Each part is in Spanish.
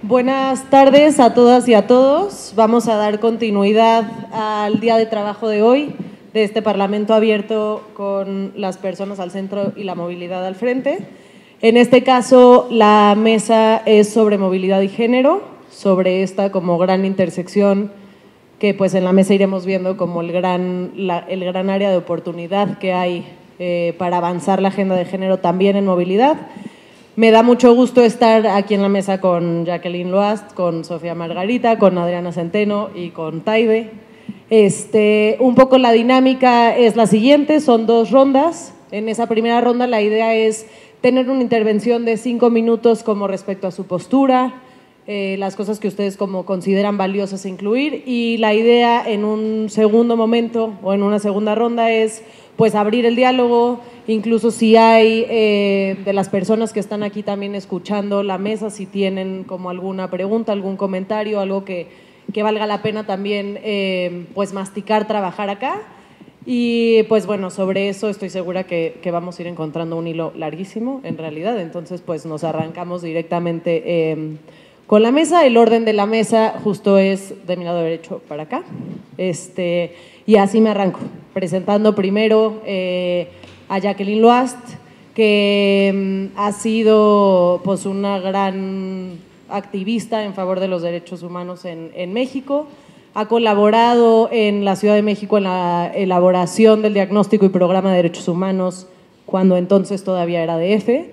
Buenas tardes a todas y a todos. Vamos a dar continuidad al día de trabajo de hoy de este Parlamento abierto con las personas al centro y la movilidad al frente. En este caso, la mesa es sobre movilidad y género, sobre esta como gran intersección que pues en la mesa iremos viendo como el gran área de oportunidad que hay para avanzar la agenda de género también en movilidad. Me da mucho gusto estar aquí en la mesa con Jacqueline Loast, con Sofía Margarita, con Adriana Centeno y con Taide. Un poco la dinámica es la siguiente, son 2 rondas. En esa primera ronda la idea es tener una intervención de 5 minutos como respecto a su postura, las cosas que ustedes como consideran valiosas incluir, y la idea en un segundo momento o en una segunda ronda es pues abrir el diálogo, incluso si hay de las personas que están aquí también escuchando la mesa, si tienen como alguna pregunta, algún comentario, algo que valga la pena también pues masticar, trabajar acá. Y pues bueno, sobre eso estoy segura que vamos a ir encontrando un hilo larguísimo en realidad, entonces pues nos arrancamos directamente con la mesa. El orden de la mesa justo es de mi lado derecho para acá, y así me arranco, presentando primero a Jacqueline Loast, que ha sido pues una gran activista en favor de los derechos humanos en México. Ha colaborado en la Ciudad de México en la elaboración del diagnóstico y programa de derechos humanos cuando entonces todavía era DF,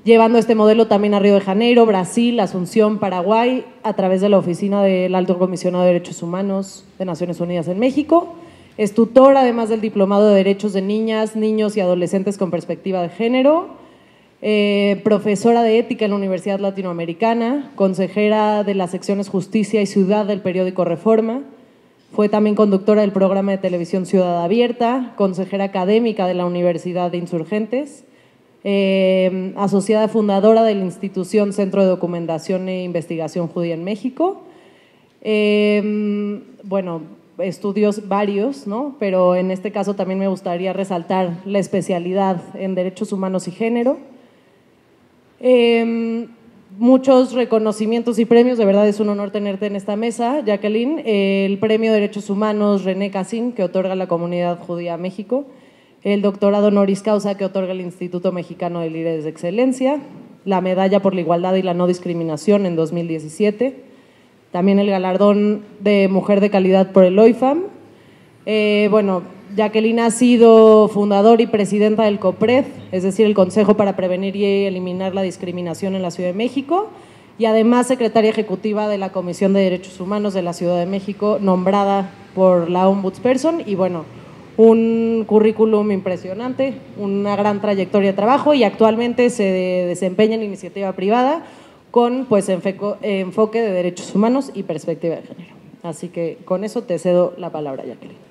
llevando este modelo también a Río de Janeiro, Brasil, Asunción, Paraguay, a través de la Oficina del Alto Comisionado de Derechos Humanos de Naciones Unidas en México. Es tutor, además del Diplomado de Derechos de Niñas, Niños y Adolescentes con Perspectiva de Género, profesora de Ética en la Universidad Latinoamericana, consejera de las secciones Justicia y Ciudad del periódico Reforma, fue también conductora del programa de televisión Ciudad Abierta, consejera académica de la Universidad de Insurgentes, asociada fundadora de la institución Centro de Documentación e Investigación Judía en México. Bueno, estudios varios, ¿no? Pero en este caso también me gustaría resaltar la especialidad en derechos humanos y género. Muchos reconocimientos y premios, de verdad es un honor tenerte en esta mesa, Jacqueline. El Premio de Derechos Humanos René Cassin, que otorga la Comunidad Judía México, el doctorado honoris causa que otorga el Instituto Mexicano de Líderes de Excelencia, la Medalla por la Igualdad y la No Discriminación en 2017, también el galardón de Mujer de Calidad por el OIFAM. Bueno, Jacqueline ha sido fundadora y presidenta del COPRED, es decir, el Consejo para Prevenir y Eliminar la Discriminación en la Ciudad de México, y además secretaria ejecutiva de la Comisión de Derechos Humanos de la Ciudad de México, nombrada por la Ombudsperson. Y bueno, un currículum impresionante, una gran trayectoria de trabajo, y actualmente se desempeña en iniciativa privada con pues enfoque de derechos humanos y perspectiva de género. Así que con eso te cedo la palabra, Jacqueline.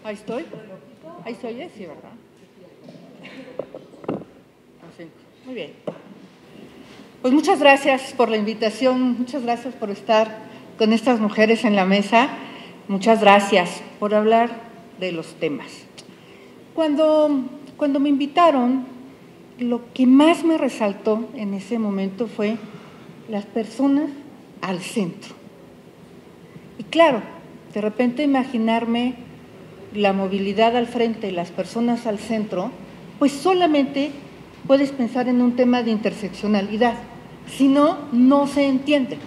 Ahí estoy. Ahí se oye, sí, ¿verdad? Muy bien. Pues muchas gracias por la invitación, muchas gracias por estar con estas mujeres en la mesa, muchas gracias por hablar de los temas. Cuando me invitaron, lo que más me resaltó en ese momento fue las personas al centro. Y claro, de repente imaginarme la movilidad al frente y las personas al centro, pues solamente puedes pensar en un tema de interseccionalidad, si no, no se entiende,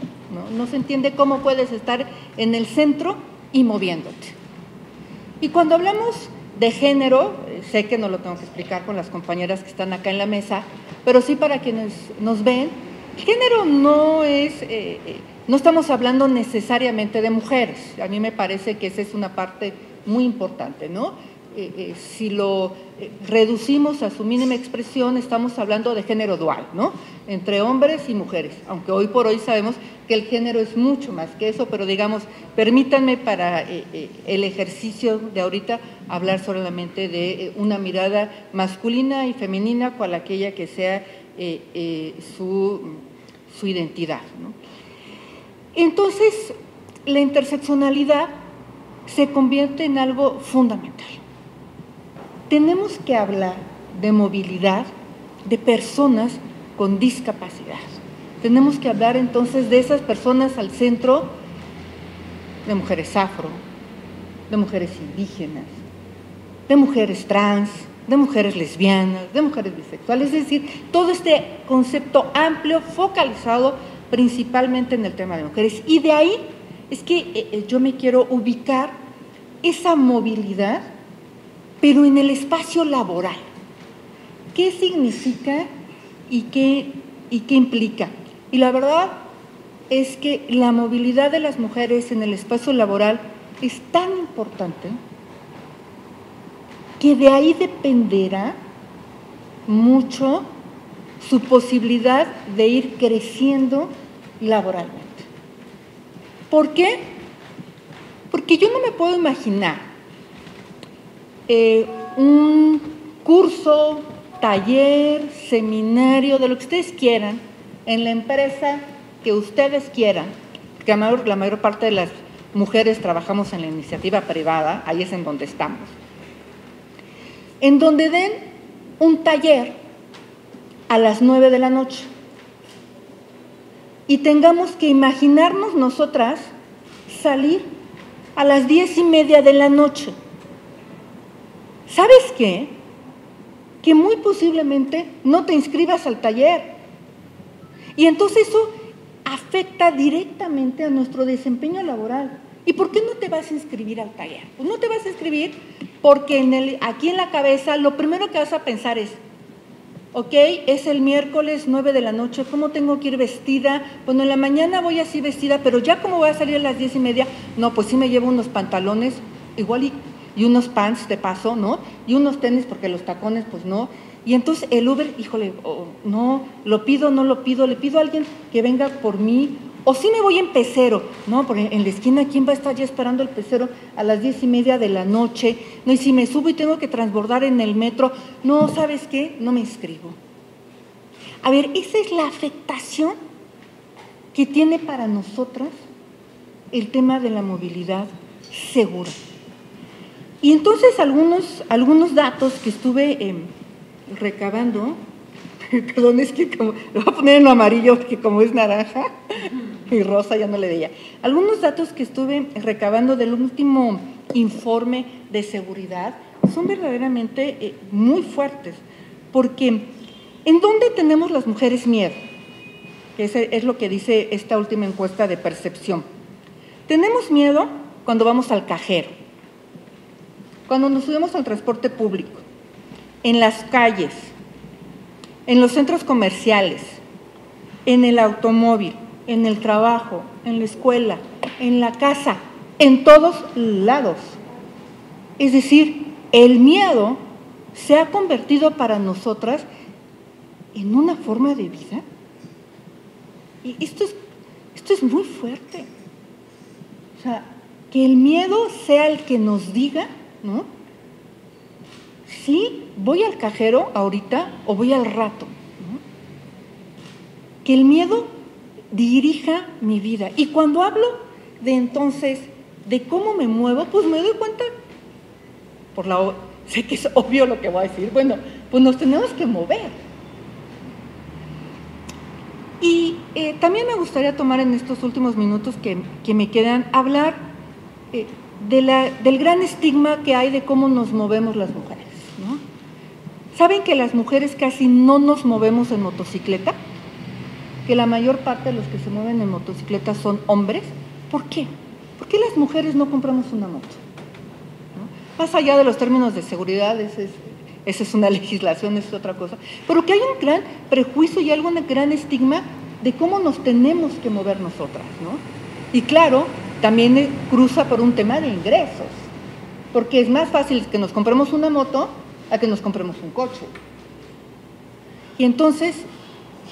no se entiende cómo puedes estar en el centro y moviéndote. Y cuando hablamos de género, sé que no lo tengo que explicar con las compañeras que están acá en la mesa, pero sí para quienes nos ven, género no es, no estamos hablando necesariamente de mujeres. A mí me parece que esa es una parte muy importante, ¿no? Si lo reducimos a su mínima expresión, estamos hablando de género dual, ¿no? Entre hombres y mujeres, aunque hoy por hoy sabemos que el género es mucho más que eso, pero digamos, permítanme para el ejercicio de ahorita hablar solamente de una mirada masculina y femenina, cual aquella que sea su identidad, ¿no? Entonces, la interseccionalidad se convierte en algo fundamental. tenemos que hablar de movilidad de personas con discapacidad. Tenemos que hablar entonces de esas personas al centro, de mujeres afro, de mujeres indígenas, de mujeres trans, de mujeres lesbianas, de mujeres bisexuales, es decir, todo este concepto amplio, focalizado principalmente en el tema de mujeres. Y de ahí es que yo me quiero ubicar esa movilidad, pero en el espacio laboral. ¿Qué significa y qué implica? Y la verdad es que la movilidad de las mujeres en el espacio laboral es tan importante que de ahí dependerá mucho su posibilidad de ir creciendo laboralmente. ¿Por qué? Porque yo no me puedo imaginar un curso, taller, seminario, de lo que ustedes quieran, en la empresa que ustedes quieran, porque la mayor parte de las mujeres trabajamos en la iniciativa privada, ahí es en donde estamos, en donde den un taller a las 9 de la noche y tengamos que imaginarnos nosotras salir a las 10:30 de la noche. ¿Sabes qué? Que muy posiblemente no te inscribas al taller. Y entonces eso afecta directamente a nuestro desempeño laboral. ¿Y por qué no te vas a inscribir al taller? Pues no te vas a inscribir porque aquí en la cabeza lo primero que vas a pensar es, ok, es el miércoles 9 de la noche, ¿cómo tengo que ir vestida? Bueno, en la mañana voy así vestida, pero ya como voy a salir a las 10:30, no, pues sí me llevo unos pantalones, igual y unos pants de paso, ¿no? Y unos tenis porque los tacones, pues no. Y entonces el Uber, híjole, no, lo pido, no lo pido, le pido a alguien que venga por mí, o sí me voy en pecero, no, porque en la esquina, ¿quién va a estar ya esperando el pecero a las 10:30 de la noche? No, y si me subo y tengo que transbordar en el metro, no, ¿sabes qué? No me inscribo. A ver, esa es la afectación que tiene para nosotras el tema de la movilidad segura. Y entonces algunos datos que estuve recabando, perdón, es que lo voy a poner en amarillo porque como es naranja y rosa ya no le veía. Algunos datos que estuve recabando del último informe de seguridad son verdaderamente muy fuertes, porque ¿en dónde tenemos las mujeres miedo? Que es lo que dice esta última encuesta de percepción. Tenemos miedo cuando vamos al cajero, cuando nos subimos al transporte público, en las calles, en los centros comerciales, en el automóvil, en el trabajo, en la escuela, en la casa, en todos lados. Es decir, el miedo se ha convertido para nosotras en una forma de vida. Y esto es muy fuerte. O sea, que el miedo sea el que nos diga, ¿no? Sí, voy al cajero ahorita o voy al rato, ¿no? Que el miedo dirija mi vida. Y cuando hablo de entonces, de cómo me muevo, pues me doy cuenta, sé que es obvio lo que voy a decir, bueno, pues nos tenemos que mover. Y también me gustaría tomar en estos últimos minutos que me quedan, hablar del gran estigma que hay de cómo nos movemos las mujeres, ¿no? ¿Saben que las mujeres casi no nos movemos en motocicleta? Que la mayor parte de los que se mueven en motocicleta son hombres. ¿Por qué? ¿Por qué las mujeres no compramos una moto? ¿No? Más allá de los términos de seguridad, esa es una legislación, es otra cosa, pero que hay un gran prejuicio y algo, un gran estigma de cómo nos tenemos que mover nosotras, ¿no? Y claro, también cruza por un tema de ingresos, porque es más fácil que nos compremos una moto a que nos compremos un coche. Y entonces,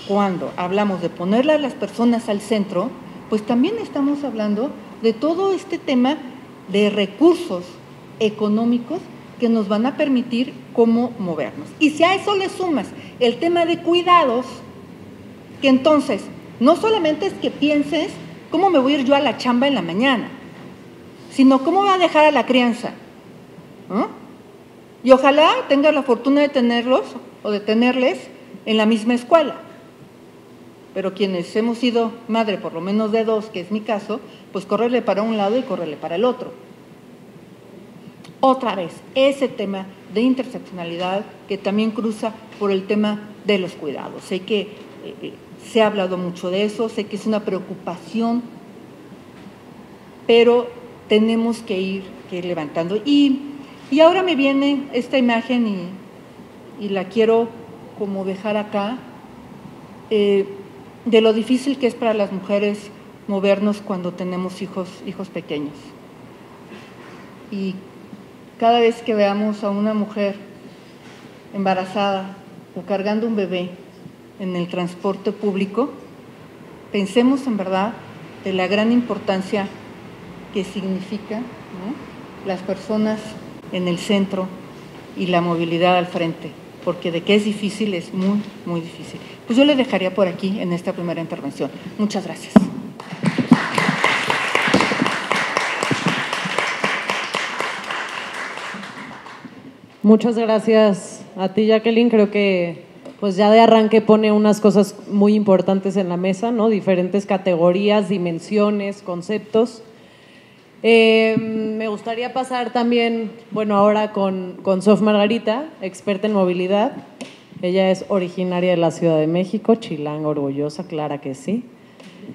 cuando hablamos de ponerle a las personas al centro, pues también estamos hablando de todo este tema de recursos económicos que nos van a permitir cómo movernos. Y si a eso le sumas el tema de cuidados, que entonces no solamente es que pienses cómo me voy a ir yo a la chamba en la mañana, sino cómo voy a dejar a la crianza, ¿no? Y ojalá tenga la fortuna de tenerlos o de tenerles en la misma escuela. Pero quienes hemos sido madre por lo menos de dos, que es mi caso, pues correrle para un lado y correrle para el otro. Otra vez, ese tema de interseccionalidad que también cruza por el tema de los cuidados. Sé que se ha hablado mucho de eso, sé que es una preocupación, pero tenemos que ir levantando. Y ahora me viene esta imagen y la quiero como dejar acá, de lo difícil que es para las mujeres movernos cuando tenemos hijos pequeños. Y cada vez que veamos a una mujer embarazada o cargando un bebé en el transporte público, pensemos en verdad de la gran importancia que significa, ¿no?, las personas en el centro y la movilidad al frente, porque de que es difícil, es muy, muy difícil. Pues yo le dejaría por aquí en esta primera intervención. Muchas gracias. Muchas gracias a ti, Jacqueline. Creo que pues ya de arranque pone unas cosas muy importantes en la mesa, ¿no? Diferentes categorías, dimensiones, conceptos. Me gustaría pasar también, bueno, ahora con Sof Margarita, experta en movilidad. Ella es originaria de la Ciudad de México, chilanga orgullosa, clara que sí.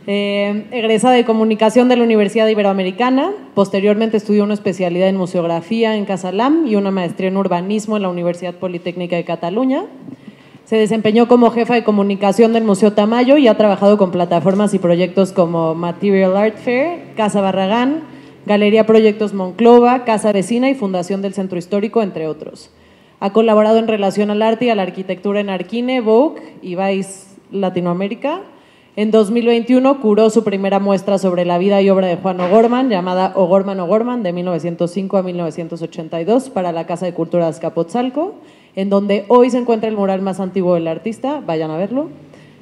Egresada de Comunicación de la Universidad Iberoamericana. Posteriormente estudió una especialidad en Museografía en Casalam y una maestría en Urbanismo en la Universidad Politécnica de Cataluña. Se desempeñó como jefa de comunicación del Museo Tamayo y ha trabajado con plataformas y proyectos como Material Art Fair, Casa Barragán, Galería Proyectos Monclova, Casa Vecina y Fundación del Centro Histórico, entre otros. Ha colaborado en relación al arte y a la arquitectura en Arquine, Vogue y Vice Latinoamérica. En 2021 curó su primera muestra sobre la vida y obra de Juan O'Gorman, llamada O'Gorman, de 1905 a 1982, para la Casa de Cultura de Azcapotzalco, en donde hoy se encuentra el mural más antiguo del artista, vayan a verlo.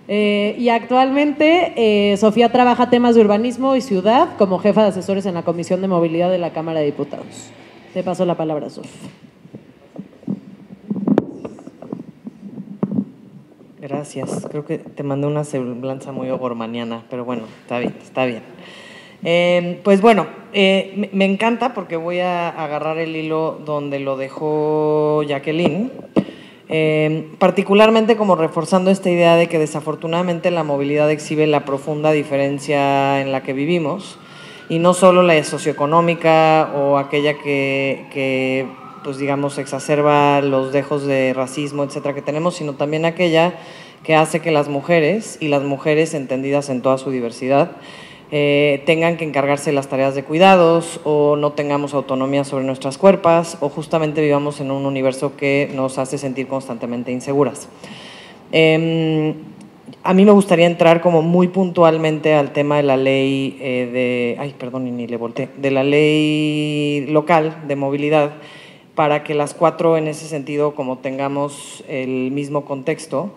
Y actualmente Sofía trabaja temas de urbanismo y ciudad como jefa de asesores en la Comisión de Movilidad de la Cámara de Diputados. Te paso la palabra, Sof. Gracias. Creo que te mandé una semblanza muy ogormaniana, pero bueno, está bien, está bien. Pues bueno, me encanta porque voy a agarrar el hilo donde lo dejó Jacqueline, particularmente como reforzando esta idea de que desafortunadamente la movilidad exhibe la profunda diferencia en la que vivimos, y no solo la socioeconómica o aquella que pues digamos exacerba los dejos de racismo, etcétera, que tenemos, sino también aquella que hace que las mujeres, y las mujeres entendidas en toda su diversidad, tengan que encargarse de las tareas de cuidados, o no tengamos autonomía sobre nuestras cuerpos, o justamente vivamos en un universo que nos hace sentir constantemente inseguras. A mí me gustaría entrar como muy puntualmente al tema de la ley de la ley local de movilidad, para que las cuatro en ese sentido como tengamos el mismo contexto,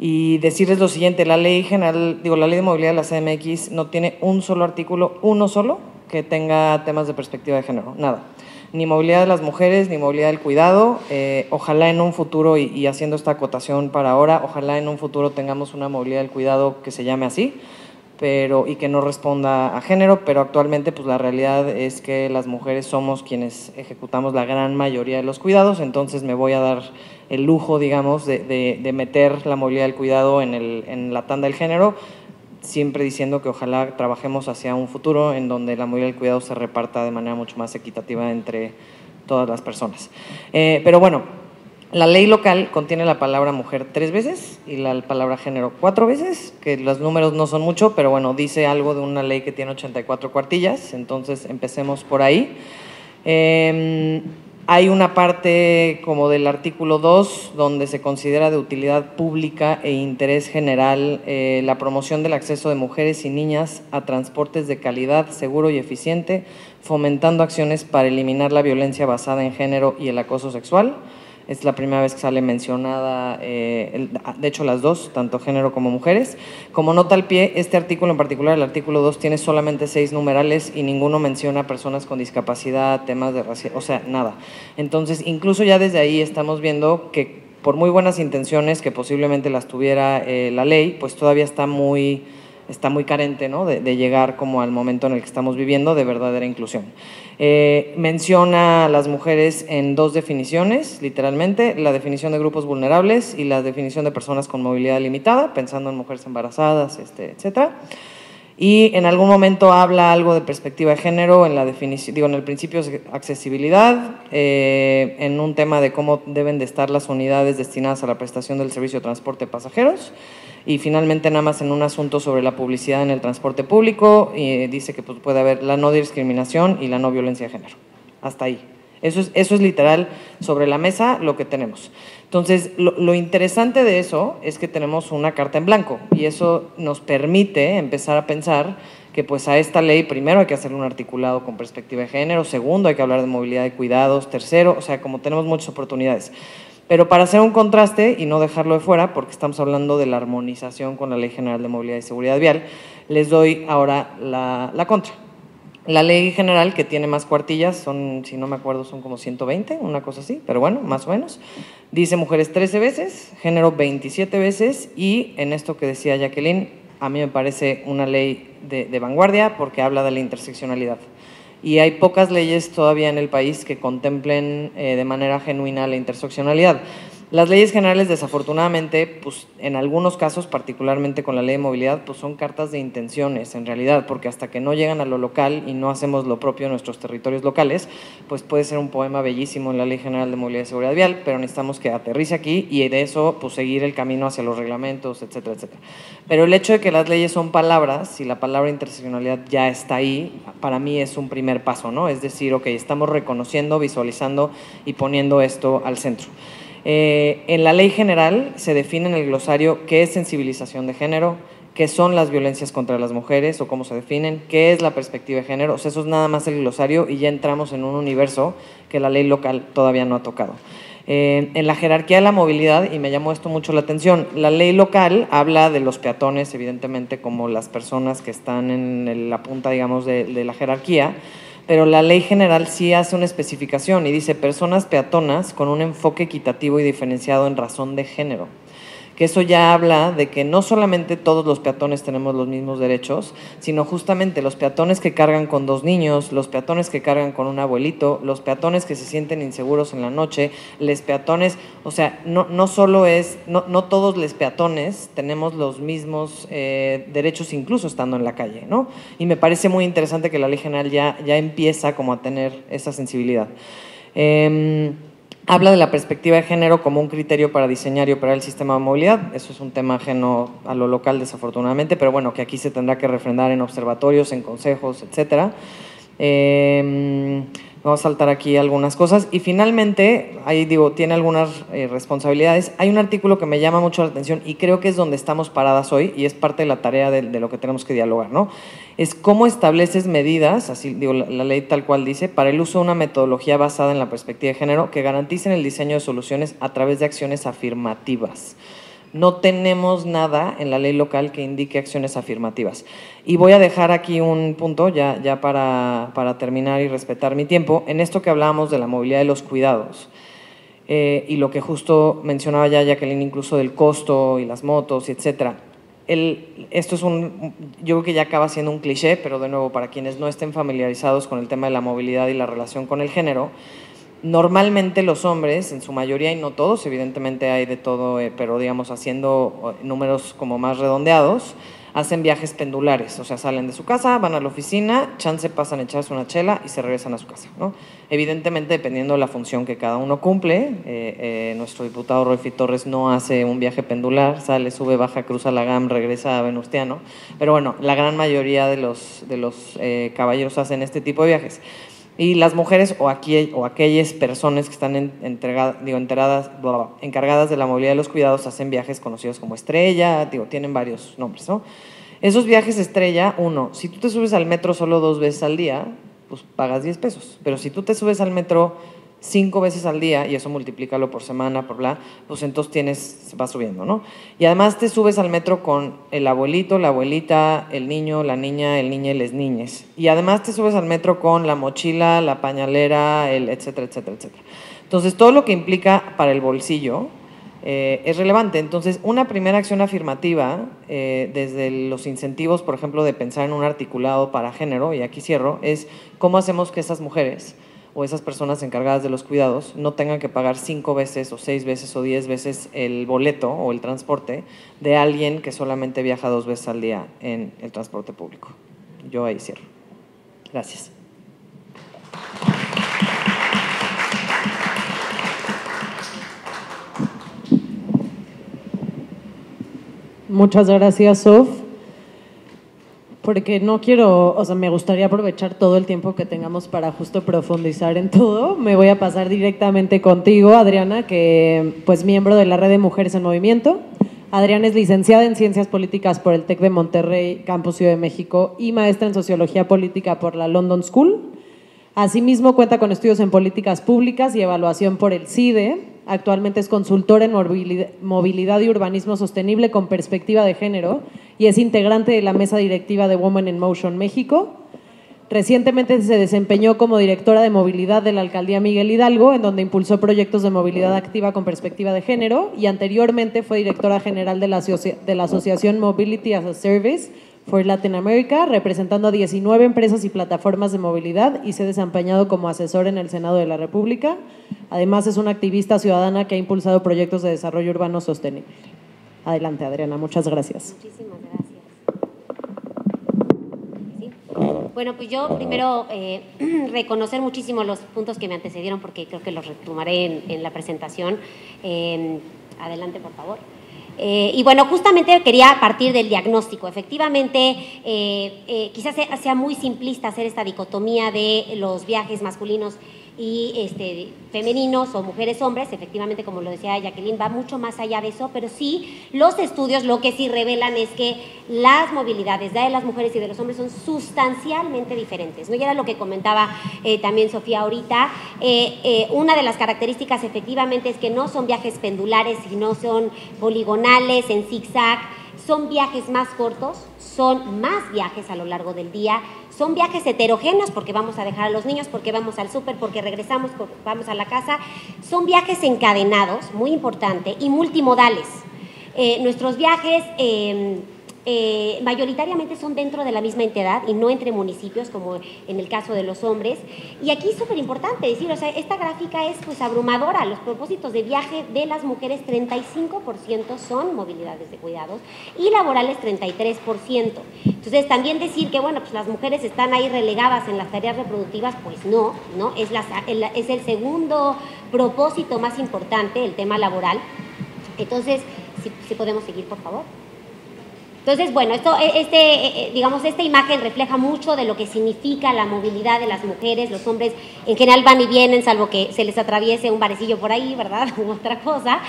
y decirles lo siguiente: la ley general, la ley de movilidad de la CDMX no tiene un solo artículo, uno solo, que tenga temas de perspectiva de género, nada. Ni movilidad de las mujeres, ni movilidad del cuidado. Ojalá en un futuro, y haciendo esta acotación para ahora, ojalá en un futuro tengamos una movilidad del cuidado que se llame así, y que no responda a género, pero actualmente pues la realidad es que las mujeres somos quienes ejecutamos la gran mayoría de los cuidados. Entonces me voy a dar el lujo, digamos, de meter la movilidad del cuidado en la tanda del género, siempre diciendo que ojalá trabajemos hacia un futuro en donde la movilidad del cuidado se reparta de manera mucho más equitativa entre todas las personas. Pero bueno, la ley local contiene la palabra mujer 3 veces y la palabra género 4 veces, que los números no son mucho, pero bueno, dice algo de una ley que tiene 84 cuartillas, entonces empecemos por ahí. Hay una parte como del artículo 2 donde se considera de utilidad pública e interés general la promoción del acceso de mujeres y niñas a transportes de calidad, seguro y eficiente, fomentando acciones para eliminar la violencia basada en género y el acoso sexual. es la primera vez que sale mencionada, de hecho las dos, tanto género como mujeres. Como nota al pie, este artículo en particular, el artículo 2, tiene solamente 6 numerales y ninguno menciona personas con discapacidad, temas de racial, o sea, nada. Entonces, incluso ya desde ahí estamos viendo que por muy buenas intenciones que posiblemente las tuviera la ley, pues todavía está muy carente, ¿no? de llegar como al momento en el que estamos viviendo de verdadera inclusión. Menciona a las mujeres en 2 definiciones, literalmente, la definición de grupos vulnerables y la definición de personas con movilidad limitada, pensando en mujeres embarazadas, etcétera. Y en algún momento habla algo de perspectiva de género en la definición, en el principio de accesibilidad, en un tema de cómo deben de estar las unidades destinadas a la prestación del servicio de transporte de pasajeros, y finalmente nada más en un asunto sobre la publicidad en el transporte público, y dice que pues, puede haber la no discriminación y la no violencia de género. Hasta ahí. Eso es literal sobre la mesa lo que tenemos. Entonces, lo interesante de eso es que tenemos una carta en blanco y eso nos permite empezar a pensar que pues a esta ley primero hay que hacerle un articulado con perspectiva de género, segundo hay que hablar de movilidad y cuidados, tercero, o sea, como tenemos muchas oportunidades. Pero para hacer un contraste y no dejarlo de fuera, porque estamos hablando de la armonización con la Ley General de Movilidad y Seguridad Vial, les doy ahora la contra. La ley general, que tiene más cuartillas, son, si no me acuerdo, son como 120, una cosa así, pero bueno, más o menos. Dice mujeres 13 veces, género 27 veces, y en esto que decía Jacqueline, a mí me parece una ley de vanguardia porque habla de la interseccionalidad. Y hay pocas leyes todavía en el país que contemplen de manera genuina la interseccionalidad. Las leyes generales, desafortunadamente, pues en algunos casos, particularmente con la ley de movilidad, pues son cartas de intenciones en realidad, porque hasta que no llegan a lo local y no hacemos lo propio en nuestros territorios locales, pues puede ser un poema bellísimo en la Ley General de Movilidad y Seguridad Vial, pero necesitamos que aterrice aquí y de eso pues seguir el camino hacia los reglamentos, etcétera, etcétera. Pero el hecho de que las leyes son palabras y la palabra interseccionalidad ya está ahí, para mí es un primer paso, ¿no? Es decir, ok, estamos reconociendo, visualizando y poniendo esto al centro. En la ley general se define en el glosario qué es sensibilización de género, qué son las violencias contra las mujeres o cómo se definen, qué es la perspectiva de género, o sea, eso es nada más el glosario y ya entramos en un universo que la ley local todavía no ha tocado. En la jerarquía de la movilidad, y me llamó esto mucho la atención, la ley local habla de los peatones, evidentemente, como las personas que están en la punta, digamos, de la jerarquía, pero la ley general sí hace una especificación y dice personas peatonas con un enfoque equitativo y diferenciado en razón de género. Que eso ya habla de que no solamente todos los peatones tenemos los mismos derechos, sino justamente los peatones que cargan con 2 niños, los peatones que cargan con un abuelito, los peatones que se sienten inseguros en la noche, los peatones, o sea, no solo es, no todos los peatones tenemos los mismos derechos incluso estando en la calle, ¿no? Y me parece muy interesante que la Ley General ya empieza como a tener esa sensibilidad. Habla de la perspectiva de género como un criterio para diseñar y operar el sistema de movilidad. Eso es un tema ajeno a lo local, desafortunadamente, pero bueno, que aquí se tendrá que refrendar en observatorios, en consejos, etcétera. Vamos a saltar aquí algunas cosas. Y finalmente, ahí digo, tiene algunas responsabilidades. Hay un artículo que me llama mucho la atención y creo que es donde estamos paradas hoy y es parte de la tarea de lo que tenemos que dialogar, ¿no? Es cómo estableces medidas, así digo, la ley tal cual dice, para el uso de una metodología basada en la perspectiva de género que garanticen el diseño de soluciones a través de acciones afirmativas. No tenemos nada en la ley local que indique acciones afirmativas. Y voy a dejar aquí un punto, ya para terminar y respetar mi tiempo, en esto que hablábamos de la movilidad de los cuidados. Y lo que justo mencionaba ya Jacqueline, incluso del costo y las motos, etcétera. Esto es yo creo que ya acaba siendo un cliché, pero de nuevo, para quienes no estén familiarizados con el tema de la movilidad y la relación con el género, normalmente los hombres, en su mayoría y no todos, evidentemente hay de todo, pero digamos haciendo números como más redondeados, hacen viajes pendulares, o sea, salen de su casa, van a la oficina, chance pasan a echarse una chela y se regresan a su casa, ¿no? Evidentemente, dependiendo de la función que cada uno cumple, nuestro diputado Rolfi Torres no hace un viaje pendular, sale, sube, baja, cruza la GAM, regresa a Venustiano, pero bueno, la gran mayoría de los caballeros hacen este tipo de viajes. Y las mujeres o aquellas personas que están encargadas de la movilidad de los cuidados hacen viajes conocidos como estrella, tienen varios nombres, ¿no? Esos viajes estrella, si tú te subes al metro solo 2 veces al día, pues pagas 10 pesos. Pero si tú te subes al metro 5 veces al día, y eso multiplícalo por semana, por bla, pues entonces va subiendo, ¿no? Y además te subes al metro con el abuelito, la abuelita, el niño, la niña, el niño y las niñas. Y además te subes al metro con la mochila, la pañalera, el etcétera, etcétera, etcétera. Entonces, todo lo que implica para el bolsillo es relevante. Entonces, una primera acción afirmativa, desde los incentivos, por ejemplo, de pensar en un articulado para género, y aquí cierro, es cómo hacemos que esas mujeres o esas personas encargadas de los cuidados no tengan que pagar 5 veces o 6 veces o 10 veces el boleto o el transporte de alguien que solamente viaja 2 veces al día en el transporte público. Yo ahí cierro. Gracias. Muchas gracias, Sof. Porque no quiero, o sea, me gustaría aprovechar todo el tiempo que tengamos para justo profundizar en todo. Me voy a pasar directamente contigo, Adriana, que pues miembro de la Red de Mujeres en Movimiento. Adriana es licenciada en Ciencias Políticas por el TEC de Monterrey, Campus Ciudad de México, y maestra en Sociología Política por la London School. Asimismo, cuenta con estudios en políticas públicas y evaluación por el CIDE. Actualmente es consultora en movilidad y urbanismo sostenible con perspectiva de género y es integrante de la mesa directiva de Women in Motion México. Recientemente se desempeñó como directora de movilidad de la Alcaldía Miguel Hidalgo, en donde impulsó proyectos de movilidad activa con perspectiva de género, y anteriormente fue directora general de la Asociación Mobility as a Service for Latin America, representando a 19 empresas y plataformas de movilidad, y se ha desempeñado como asesor en el Senado de la República. Además, es una activista ciudadana que ha impulsado proyectos de desarrollo urbano sostenible. Adelante, Adriana, muchas gracias. Muchísimas gracias. ¿Sí? Bueno, pues yo primero reconocer muchísimo los puntos que me antecedieron, porque creo que los retomaré en la presentación. Adelante, por favor. Y bueno, justamente quería partir del diagnóstico. Efectivamente, quizás sea muy simplista hacer esta dicotomía de los viajes masculinos y femeninos o mujeres-hombres. Efectivamente, como lo decía Jacqueline, va mucho más allá de eso, pero sí, los estudios lo que sí revelan es que las movilidades de las mujeres y de los hombres son sustancialmente diferentes, ¿no? Y era lo que comentaba también Sofía ahorita. Una de las características efectivamente es que no son viajes pendulares, sino son poligonales, en zigzag, son viajes más cortos, son más viajes a lo largo del día, son viajes heterogéneos porque vamos a dejar a los niños, porque vamos al súper, porque regresamos, porque vamos a la casa. Son viajes encadenados, muy importante, y multimodales. Nuestros viajes mayoritariamente son dentro de la misma entidad y no entre municipios, como en el caso de los hombres. Y aquí es súper importante decir, o sea, esta gráfica es pues abrumadora. Los propósitos de viaje de las mujeres, 35% son movilidades de cuidados y laborales 33%. Entonces, también decir que, bueno, pues las mujeres están ahí relegadas en las tareas reproductivas, pues no, es el segundo propósito más importante, el tema laboral. Entonces, si podemos seguir, por favor. Entonces, bueno, digamos, esta imagen refleja mucho de lo que significa la movilidad de las mujeres. Los hombres en general van y vienen, salvo que se les atraviese un barecillo por ahí, ¿verdad? U otra cosa.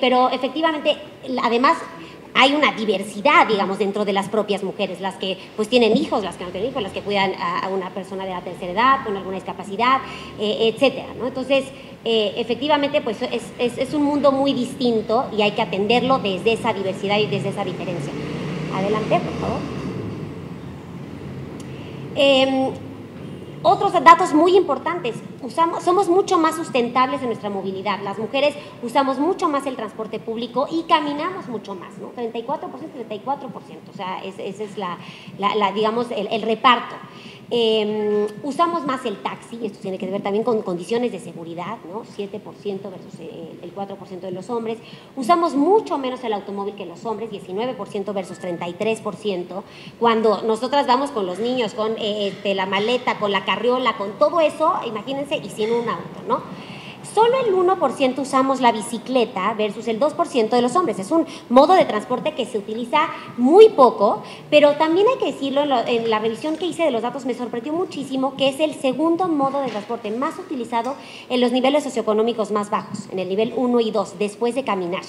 Pero efectivamente, además, hay una diversidad, digamos, dentro de las propias mujeres, las que pues tienen hijos, las que no tienen hijos, las que cuidan a una persona de la tercera edad, con alguna discapacidad, etcétera, ¿no? Entonces, efectivamente, pues es un mundo muy distinto y hay que atenderlo desde esa diversidad y desde esa diferencia. Adelante, por favor. Otros datos muy importantes, somos mucho más sustentables en nuestra movilidad. Las mujeres usamos mucho más el transporte público y caminamos mucho más, ¿no? 34%, 34%, o sea, ese es digamos, el reparto. Usamos más el taxi, esto tiene que ver también con condiciones de seguridad, ¿no? 7% versus el 4% de los hombres. Usamos mucho menos el automóvil que los hombres, 19% versus 33%. Cuando nosotras vamos con los niños, con la maleta, con la carriola, con todo eso, imagínense, y sin un auto, ¿no? Solo el 1% usamos la bicicleta versus el 2% de los hombres. Es un modo de transporte que se utiliza muy poco, pero también hay que decirlo, en la revisión que hice de los datos me sorprendió muchísimo que es el segundo modo de transporte más utilizado en los niveles socioeconómicos más bajos, en el nivel 1 y 2, después de caminar.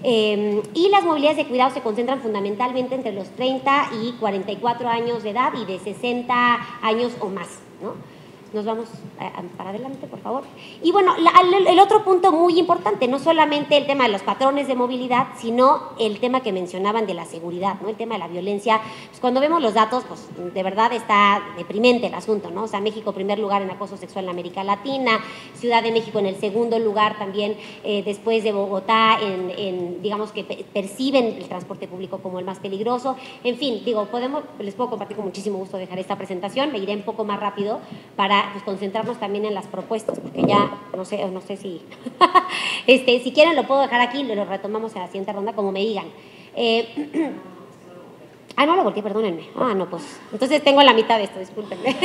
Y las movilidades de cuidado se concentran fundamentalmente entre los 30 y 44 años de edad y de 60 años o más, ¿no? nos vamos para adelante, por favor. Y bueno, el otro punto muy importante, no solamente el tema de los patrones de movilidad, sino el tema que mencionaban de la seguridad, ¿no? El tema de la violencia. Pues cuando vemos los datos, pues de verdad está deprimente el asunto, ¿no? O sea, México primer lugar en acoso sexual en América Latina, Ciudad de México en el segundo lugar también, después de Bogotá, digamos que perciben el transporte público como el más peligroso. En fin, digo, les puedo compartir con muchísimo gusto dejar esta presentación, me iré un poco más rápido para pues, concentrarnos también en las propuestas, porque ya no sé si si quieren lo puedo dejar aquí y lo retomamos en la siguiente ronda, como me digan. No lo volteé, perdónenme. No, pues, entonces tengo la mitad de esto, discúlpenme.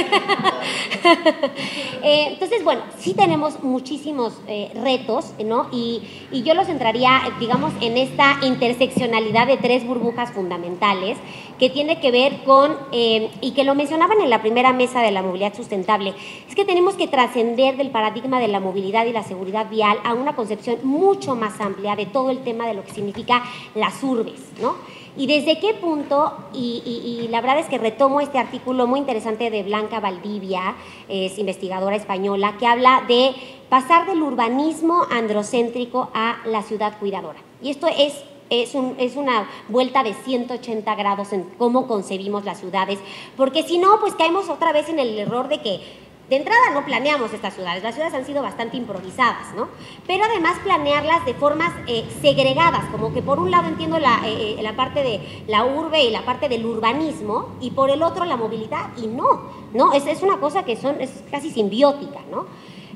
Entonces, bueno, sí tenemos muchísimos retos, ¿no? Y yo los centraría, digamos, en esta interseccionalidad de 3 burbujas fundamentales que tiene que ver con, y que lo mencionaban en la primera mesa de la movilidad sustentable, es que tenemos que trascender del paradigma de la movilidad y la seguridad vial a una concepción mucho más amplia de todo el tema de lo que significa las urbes, ¿no? Y desde qué punto, y la verdad es que retomo este artículo muy interesante de Blanca Valdivia, es investigadora española, que habla de pasar del urbanismo androcéntrico a la ciudad cuidadora. Y esto es una vuelta de 180 grados en cómo concebimos las ciudades, porque si no, pues caemos otra vez en el error de que de entrada no planeamos estas ciudades, las ciudades han sido bastante improvisadas, ¿no? Pero además planearlas de formas segregadas, como que por un lado entiendo la parte de la urbe y la parte del urbanismo, y por el otro la movilidad, y no, es una cosa que es casi simbiótica, ¿no?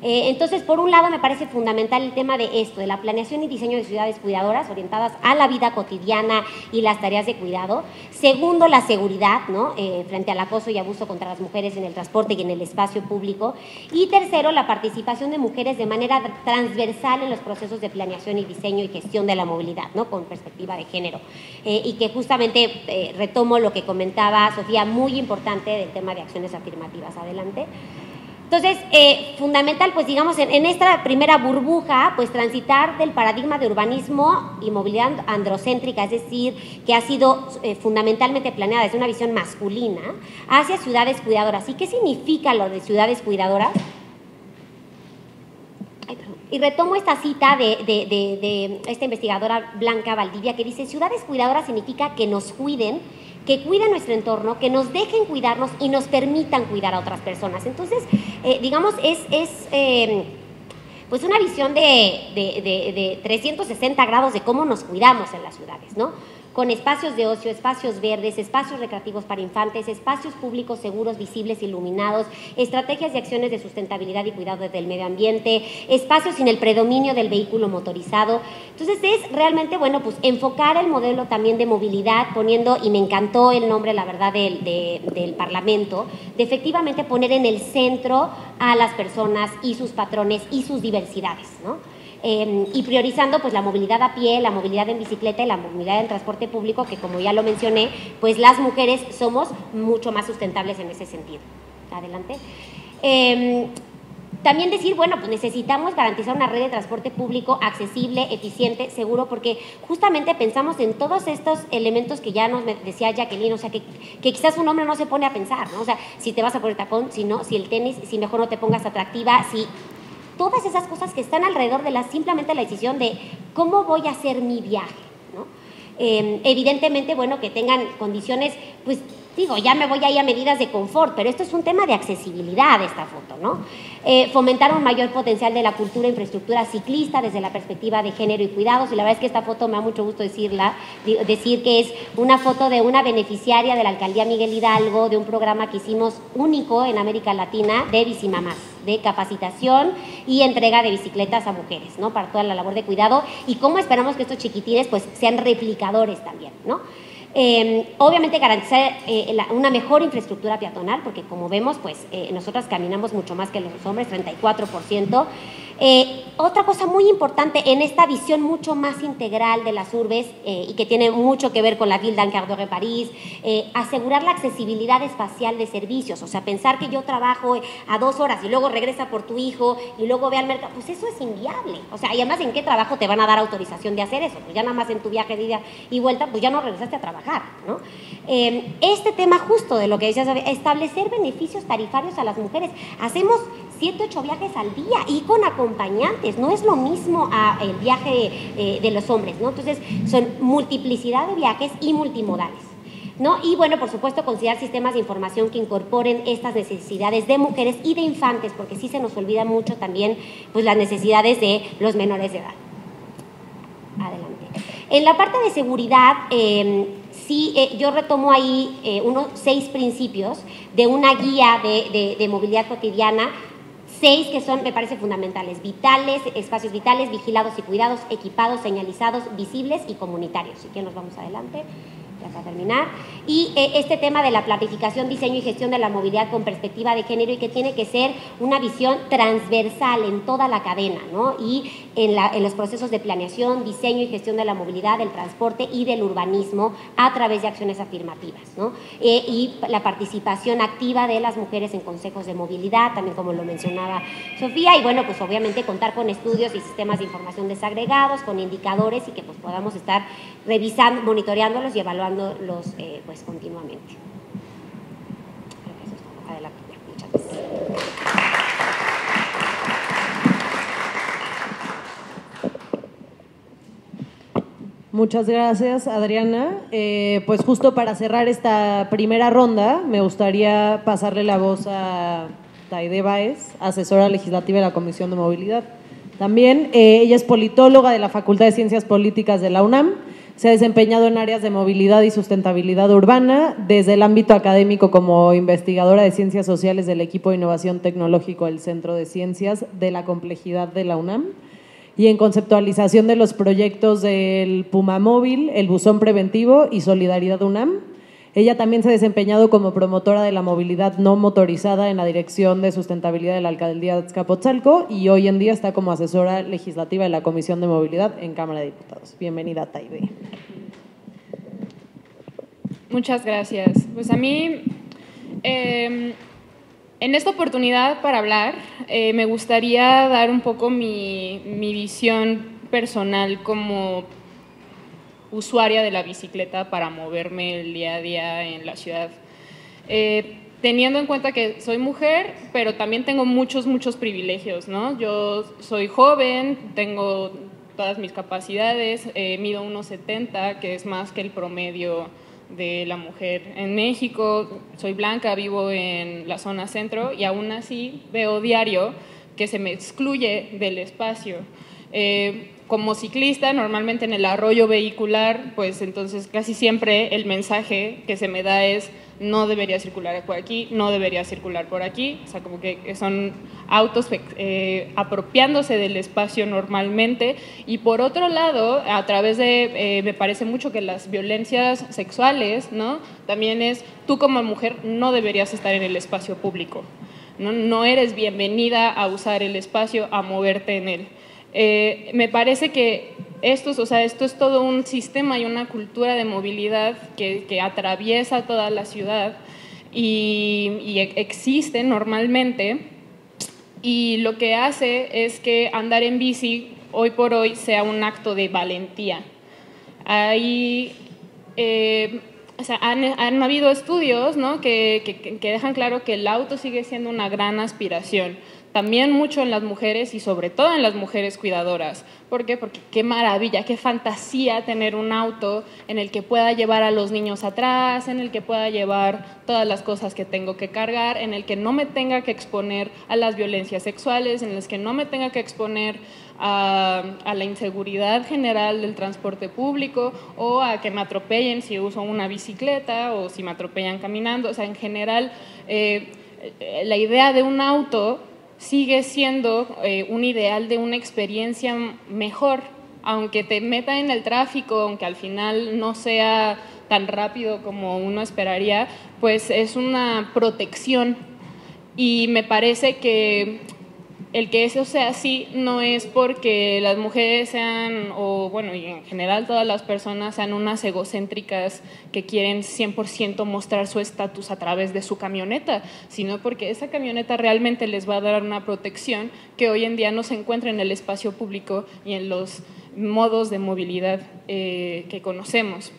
Entonces, por un lado me parece fundamental el tema de esto, de la planeación y diseño de ciudades cuidadoras orientadas a la vida cotidiana y las tareas de cuidado. Segundo, la seguridad, ¿no? Frente al acoso y abuso contra las mujeres en el transporte y en el espacio público. Y tercero, la participación de mujeres de manera transversal en los procesos de planeación y diseño y gestión de la movilidad, ¿no? Con perspectiva de género. Y que justamente retomo lo que comentaba Sofía, muy importante del tema de acciones afirmativas. Adelante. Entonces, fundamental, pues digamos, en esta primera burbuja, pues transitar del paradigma de urbanismo y movilidad androcéntrica, es decir, que ha sido fundamentalmente planeada desde una visión masculina, hacia ciudades cuidadoras. ¿Y qué significa lo de ciudades cuidadoras? Y retomo esta cita de esta investigadora Blanca Valdivia, que dice: ciudades cuidadoras significa que nos cuiden, que cuiden nuestro entorno, que nos dejen cuidarnos y nos permitan cuidar a otras personas. Entonces, digamos, es pues una visión de 360 grados de cómo nos cuidamos en las ciudades, ¿no? Con espacios de ocio, espacios verdes, espacios recreativos para infantes, espacios públicos seguros, visibles, iluminados, estrategias y acciones de sustentabilidad y cuidado del medio ambiente, espacios sin el predominio del vehículo motorizado. Entonces es realmente, bueno, pues enfocar el modelo también de movilidad, poniendo, y me encantó el nombre, la verdad, del Parlamento, de efectivamente poner en el centro a las personas y sus patrones y sus diversidades, ¿no? Y priorizando pues la movilidad a pie, la movilidad en bicicleta y la movilidad en transporte público, que como ya lo mencioné, pues las mujeres somos mucho más sustentables en ese sentido. Adelante. También decir, bueno, pues necesitamos garantizar una red de transporte público accesible, eficiente, seguro, porque justamente pensamos en todos estos elementos que ya nos decía Jacqueline, o sea, que quizás un hombre no se pone a pensar, ¿no? O sea, si te vas a poner tacón, si no, si el tenis, si mejor no te pongas atractiva, si todas esas cosas que están alrededor de simplemente la decisión de cómo voy a hacer mi viaje, ¿no? Evidentemente, bueno, que tengan condiciones, pues digo, ya me voy ahí a medidas de confort, pero esto es un tema de accesibilidad, esta foto, ¿no? Fomentar un mayor potencial de la cultura e infraestructura ciclista desde la perspectiva de género y cuidados, y la verdad es que esta foto me da mucho gusto decir que es una foto de una beneficiaria de la Alcaldía Miguel Hidalgo, de un programa que hicimos único en América Latina de Bicimamás, de capacitación y entrega de bicicletas a mujeres, ¿no? Para toda la labor de cuidado, y cómo esperamos que estos chiquitines pues sean replicadores también, ¿no? Obviamente garantizar una mejor infraestructura peatonal, porque como vemos, pues nosotras caminamos mucho más que los hombres, 34%. Otra cosa muy importante en esta visión mucho más integral de las urbes y que tiene mucho que ver con la Ville d'un quart d'heure de París, asegurar la accesibilidad espacial de servicios, o sea, pensar que yo trabajo a 2 horas y luego regresa por tu hijo y luego ve al mercado, pues eso es inviable, o sea, y además ¿en qué trabajo te van a dar autorización de hacer eso? Pues ya nada más en tu viaje de ida y vuelta, pues ya no regresaste a trabajar, ¿no? Este tema justo de lo que decías, establecer beneficios tarifarios a las mujeres, hacemos 7, 8 viajes al día y con acompañantes, no es lo mismo el viaje de los hombres, ¿no? Entonces, son multiplicidad de viajes y multimodales, ¿no? Y bueno, por supuesto, considerar sistemas de información que incorporen estas necesidades de mujeres y de infantes, porque sí se nos olvida mucho también pues, las necesidades de los menores de edad. Adelante. En la parte de seguridad, yo retomo ahí unos 6 principios de una guía de movilidad cotidiana, 6 que son, me parece, fundamentales: vitales, espacios vitales, vigilados y cuidados, equipados, señalizados, visibles y comunitarios. Si quieren nos vamos adelante, ya para terminar. Y este tema de la planificación, diseño y gestión de la movilidad con perspectiva de género, y que tiene que ser una visión transversal en toda la cadena, ¿no? Y en los procesos de planeación, diseño y gestión de la movilidad, del transporte y del urbanismo a través de acciones afirmativas, ¿no? Y la participación activa de las mujeres en consejos de movilidad, también como lo mencionaba Sofía, y bueno, pues obviamente contar con estudios y sistemas de información desagregados, con indicadores, y que pues podamos estar revisando, monitoreándolos y evaluándolos pues continuamente. Creo que eso es todo. Adelante. Muchas gracias. Muchas gracias, Adriana. Pues justo para cerrar esta primera ronda, me gustaría pasarle la voz a Taide Báez, asesora legislativa de la Comisión de Movilidad. También ella es politóloga de la Facultad de Ciencias Políticas de la UNAM. Se ha desempeñado en áreas de movilidad y sustentabilidad urbana, desde el ámbito académico como investigadora de ciencias sociales del equipo de innovación tecnológico del Centro de Ciencias de la Complejidad de la UNAM, y en conceptualización de los proyectos del Puma Móvil, el Buzón Preventivo y Solidaridad UNAM. Ella también se ha desempeñado como promotora de la movilidad no motorizada en la Dirección de Sustentabilidad de la Alcaldía de Azcapotzalco, y hoy en día está como asesora legislativa de la Comisión de Movilidad en Cámara de Diputados. Bienvenida, Taide. Muchas gracias. Pues a mí, en esta oportunidad para hablar, me gustaría dar un poco mi visión personal como usuaria de la bicicleta para moverme el día a día en la ciudad. Teniendo en cuenta que soy mujer, pero también tengo muchos privilegios, ¿no? Yo soy joven, tengo todas mis capacidades, mido 1,70, que es más que el promedio de la mujer en México, soy blanca, vivo en la zona centro, y aún así veo diario que se me excluye del espacio. Como ciclista, normalmente en el arroyo vehicular, pues entonces casi siempre el mensaje que se me da es: no debería circular por aquí, no debería circular por aquí. O sea, como que son autos apropiándose del espacio normalmente. Y por otro lado, a través de, me parece mucho que las violencias sexuales, ¿no? También es: tú como mujer no deberías estar en el espacio público, ¿no? No eres bienvenida a usar el espacio, a moverte en él. Me parece que esto es todo un sistema y una cultura de movilidad que atraviesa toda la ciudad y existe normalmente, y lo que hace es que andar en bici hoy por hoy sea un acto de valentía. Han habido estudios, ¿no? que dejan claro que el auto sigue siendo una gran aspiración, también mucho en las mujeres y sobre todo en las mujeres cuidadoras. ¿Por qué? Porque qué maravilla, qué fantasía tener un auto en el que pueda llevar a los niños atrás, en el que pueda llevar todas las cosas que tengo que cargar, en el que no me tenga que exponer a las violencias sexuales, en el que no me tenga que exponer a la inseguridad general del transporte público, o a que me atropellen si uso una bicicleta o si me atropellan caminando. O sea, en general, la idea de un auto sigue siendo un ideal de una experiencia mejor, aunque te meta en el tráfico, aunque al final no sea tan rápido como uno esperaría, pues es una protección. Y me parece que el que eso sea así no es porque las mujeres sean, o bueno, y en general todas las personas sean unas egocéntricas que quieren 100% mostrar su estatus a través de su camioneta, sino porque esa camioneta realmente les va a dar una protección que hoy en día no se encuentra en el espacio público y en los modos de movilidad que conocemos.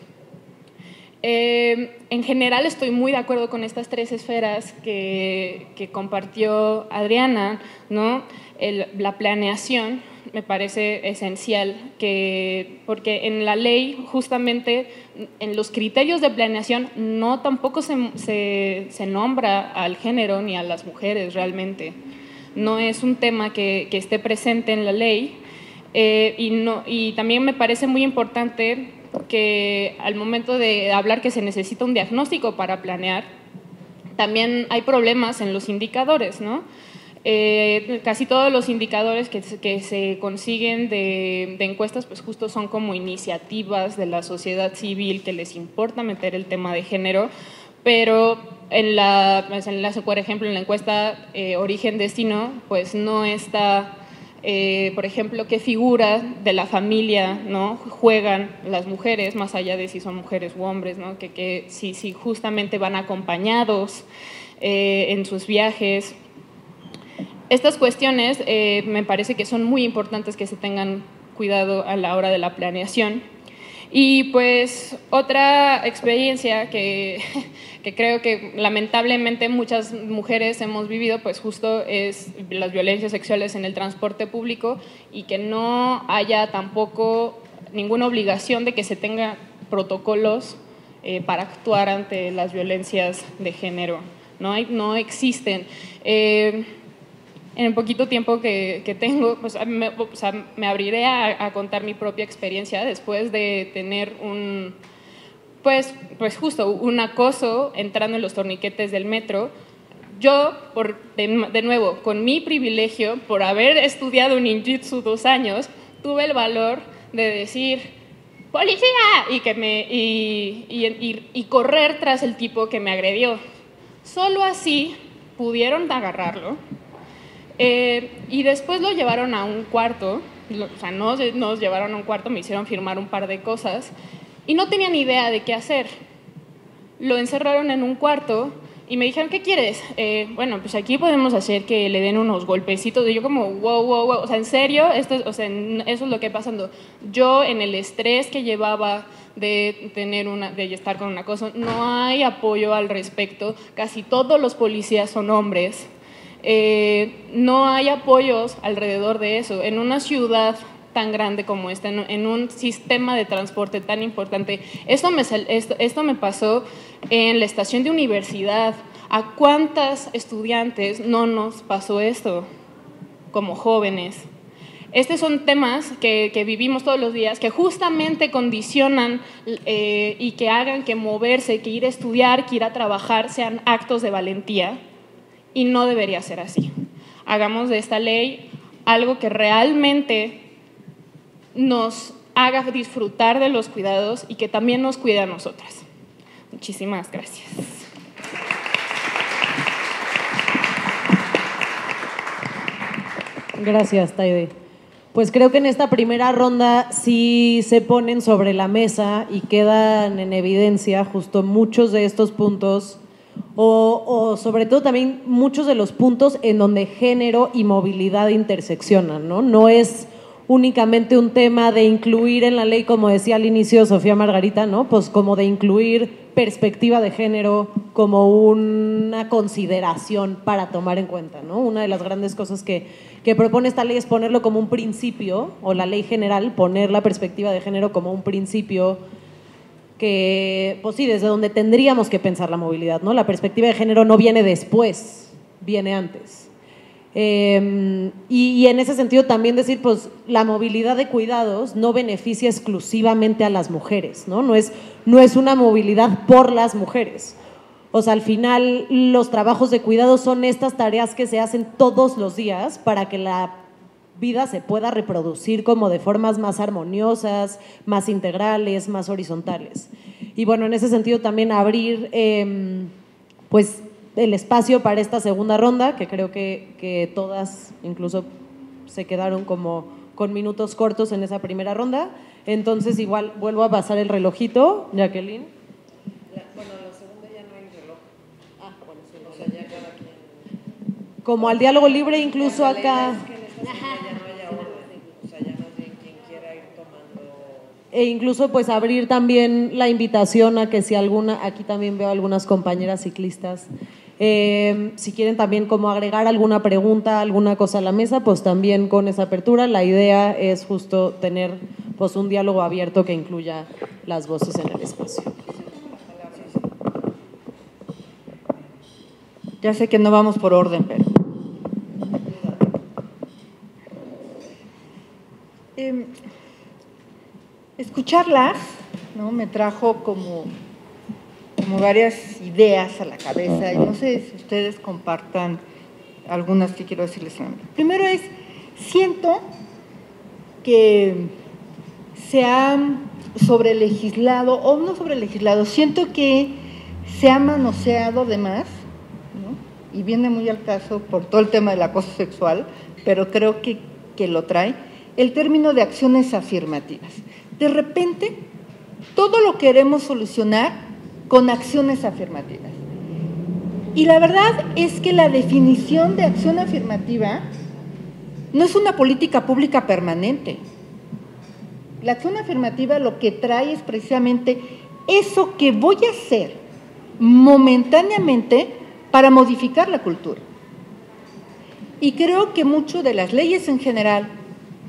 En general estoy muy de acuerdo con estas tres esferas que compartió Adriana, ¿no? La planeación me parece esencial, porque en la ley justamente en los criterios de planeación no tampoco se nombra al género ni a las mujeres realmente. No es un tema que esté presente en la ley y también me parece muy importante que al momento de hablar que se necesita un diagnóstico para planear, también hay problemas en los indicadores, ¿no? Casi todos los indicadores que se consiguen de encuestas, pues justo son como iniciativas de la sociedad civil que les importa meter el tema de género, pero por ejemplo, en la encuesta Origen-Destino, pues no está… por ejemplo, qué figura de la familia, ¿no?, juegan las mujeres, más allá de si son mujeres u hombres, ¿no?, que si justamente van acompañados en sus viajes. Estas cuestiones me parece que son muy importantes que se tengan cuidado a la hora de la planeación. Y pues otra experiencia que creo que lamentablemente muchas mujeres hemos vivido, pues justo es las violencias sexuales en el transporte público y que no haya tampoco ninguna obligación de que se tenga protocolos para actuar ante las violencias de género. No existen. En el poquito tiempo que tengo, pues me abriré a contar mi propia experiencia después de tener pues justo un acoso entrando en los torniquetes del metro. Yo, de nuevo, con mi privilegio, por haber estudiado ninjutsu 2 años, tuve el valor de decir ¡policía! Y correr tras el tipo que me agredió. Solo así pudieron agarrarlo. Y después lo llevaron a un cuarto, o sea, nos llevaron a un cuarto, me hicieron firmar un par de cosas y no tenía ni idea de qué hacer. Lo encerraron en un cuarto y me dijeron, ¿qué quieres? Bueno, pues aquí podemos hacer que le den unos golpecitos. Y yo como, wow, o sea, ¿en serio? Eso es lo que está pasando. Yo, en el estrés que llevaba de estar con un acoso, no hay apoyo al respecto. Casi todos los policías son hombres. No hay apoyos alrededor de eso. En una ciudad tan grande como esta, en un sistema de transporte tan importante. Esto me pasó en la estación de universidad. ¿A cuántas estudiantes no nos pasó esto como jóvenes? Estos son temas que vivimos todos los días, que justamente condicionan y que hagan que moverse, que ir a estudiar, que ir a trabajar sean actos de valentía. Y no debería ser así. Hagamos de esta ley algo que realmente nos haga disfrutar de los cuidados y que también nos cuide a nosotras. Muchísimas gracias. Gracias, Taide. Pues creo que en esta primera ronda sí se ponen sobre la mesa y quedan en evidencia justo muchos de estos puntos o sobre todo también muchos de los puntos en donde género y movilidad interseccionan, ¿no? No es únicamente un tema de incluir en la ley, como decía al inicio Sofía Margarita, ¿no? Pues como de incluir perspectiva de género como una consideración para tomar en cuenta, ¿no? Una de las grandes cosas que propone esta ley es ponerlo como un principio, o la ley general, poner la perspectiva de género como un principio que, pues sí, desde donde tendríamos que pensar la movilidad, ¿no? La perspectiva de género no viene después, viene antes. Y en ese sentido también decir, pues la movilidad de cuidados no beneficia exclusivamente a las mujeres, ¿no? No es una movilidad por las mujeres. O sea, al final los trabajos de cuidados son estas tareas que se hacen todos los días para que la vida se pueda reproducir como de formas más armoniosas, más integrales, más horizontales. Y bueno, en ese sentido también abrir, pues el espacio para esta segunda ronda, que creo que todas incluso se quedaron como con minutos cortos en esa primera ronda. Entonces, igual vuelvo a pasar el relojito, Jacqueline. Bueno, la segunda ya no hay reloj. Bueno, sí, o sea, ya cada quien. Como al diálogo libre, incluso acá. Es que en esta segunda ya no haya orden, o sea, ya más bien quien quiera ir tomando. E incluso pues abrir también la invitación a que si alguna, aquí también veo algunas compañeras ciclistas, si quieren también como agregar alguna pregunta, alguna cosa a la mesa, pues también con esa apertura. La idea es justo tener pues un diálogo abierto que incluya las voces en el espacio. Ya sé que no vamos por orden, pero… escucharlas, ¿no?, me trajo como varias ideas a la cabeza, y no sé si ustedes compartan algunas que quiero decirles. Primero es, siento que se ha sobrelegislado, o no sobrelegislado, siento que se ha manoseado de más, ¿no?, y viene muy al caso por todo el tema del acoso sexual, pero creo que lo trae, el término de acciones afirmativas. De repente, todo lo queremos solucionar con acciones afirmativas. Y la verdad es que la definición de acción afirmativa no es una política pública permanente. La acción afirmativa lo que trae es precisamente eso que voy a hacer momentáneamente para modificar la cultura. Y creo que mucho de las leyes en general,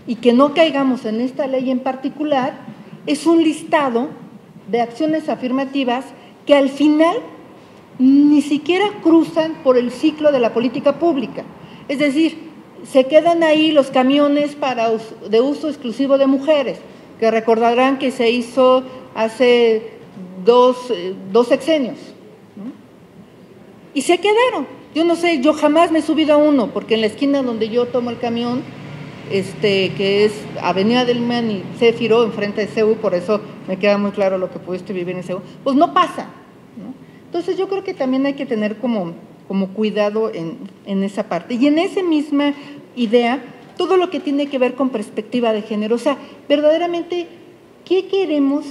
y que no caigamos en esta ley en particular, es un listado de acciones afirmativas que al final ni siquiera cruzan por el ciclo de la política pública. Es decir, se quedan ahí los camiones de uso exclusivo de mujeres, que recordarán que se hizo hace dos sexenios, ¿no? Y se quedaron. Yo no sé, yo jamás me he subido a uno, porque en la esquina donde yo tomo el camión, que es Avenida del Man y Céfiro, enfrente de CEU, por eso me queda muy claro lo que pudiste vivir en CEU, pues no pasa, ¿no? Entonces yo creo que también hay que tener como cuidado en esa parte. Y en esa misma idea, todo lo que tiene que ver con perspectiva de género, o sea, verdaderamente, ¿qué queremos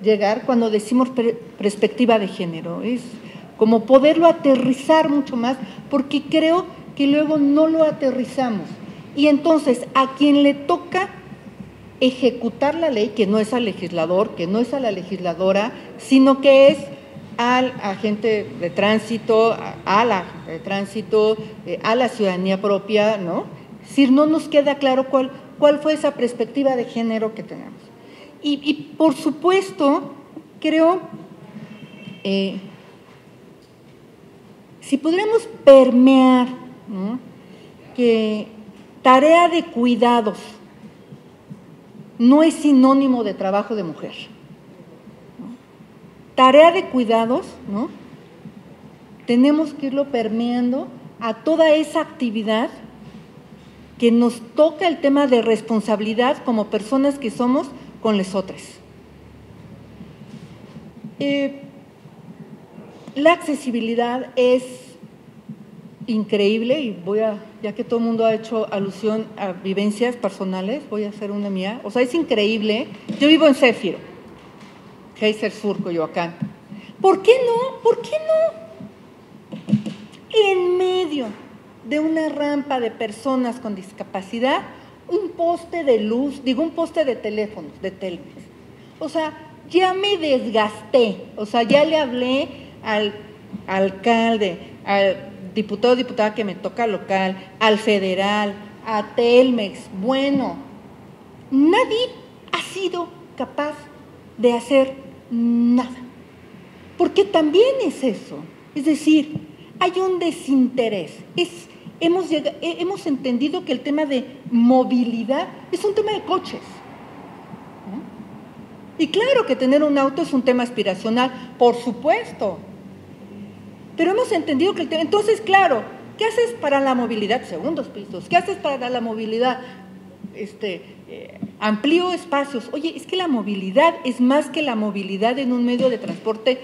llegar cuando decimos perspectiva de género? Es como poderlo aterrizar mucho más, porque creo que luego no lo aterrizamos. Y entonces, a quien le toca ejecutar la ley, que no es al legislador, que no es a la legisladora, sino que es al agente de tránsito, a la ciudadanía propia, ¿no? Es decir, no nos queda claro cuál fue esa perspectiva de género que tenemos. Y por supuesto, creo, si pudiéramos permear, ¿no?, que tarea de cuidados no es sinónimo de trabajo de mujer, ¿no? Tarea de cuidados, ¿no?, tenemos que irlo permeando a toda esa actividad que nos toca el tema de responsabilidad como personas que somos con les otras. La accesibilidad es increíble, y ya que todo el mundo ha hecho alusión a vivencias personales, voy a hacer una mía. O sea, es increíble. Yo vivo en Céfiro, Geyser Sur, Coyoacán. ¿Por qué no? ¿Por qué no? En medio de una rampa de personas con discapacidad, un poste de luz, un poste de teléfonos, de Telmex. O sea, ya me desgasté. O sea, ya le hablé al alcalde, al diputado o diputada que me toca local, al federal, a Telmex. Bueno, nadie ha sido capaz de hacer nada, porque también es eso, es decir, hay un desinterés. Hemos entendido que el tema de movilidad es un tema de coches, ¿no? Y claro que tener un auto es un tema aspiracional, por supuesto, pero hemos entendido que entonces, claro, ¿qué haces para la movilidad? Segundos pisos. ¿Qué haces para la movilidad? Amplío espacios. Oye, es que la movilidad es más que la movilidad en un medio de transporte,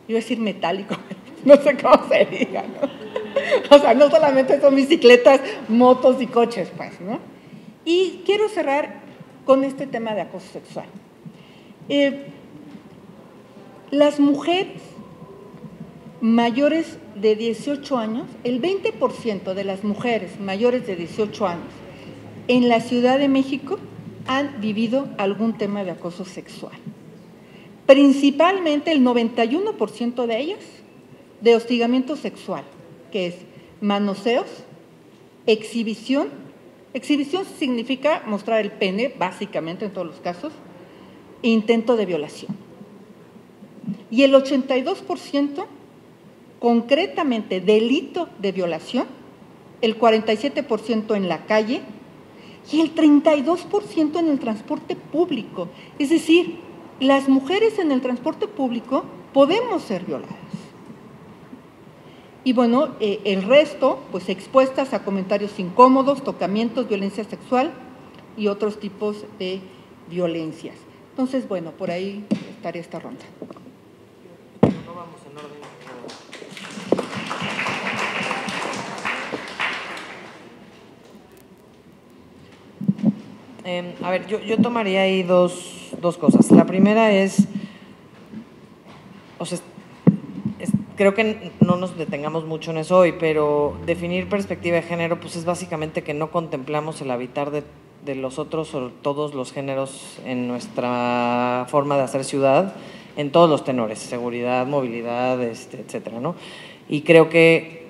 yo iba a decir metálico, no sé cómo se diga, ¿no? O sea, no solamente son bicicletas, motos y coches, pues, ¿no? Y quiero cerrar con este tema de acoso sexual. Las mujeres mayores de 18 años, el 20% de las mujeres mayores de 18 años en la Ciudad de México han vivido algún tema de acoso sexual. Principalmente el 91% de ellas de hostigamiento sexual, que es manoseos, exhibición. Exhibición significa mostrar el pene, básicamente en todos los casos, e intento de violación. Y el 82%, concretamente delito de violación, el 47% en la calle y el 32% en el transporte público. Es decir, las mujeres en el transporte público podemos ser violadas. Y bueno, el resto, pues expuestas a comentarios incómodos, tocamientos, violencia sexual y otros tipos de violencias. Entonces, bueno, por ahí estaría esta ronda. No vamos en orden. A ver, yo tomaría ahí dos cosas. La primera es, o sea, creo que no nos detengamos mucho en eso hoy, pero definir perspectiva de género pues es básicamente que no contemplamos el habitar de los otros o todos los géneros en nuestra forma de hacer ciudad, en todos los tenores, seguridad, movilidad, etcétera, ¿no? Y creo que,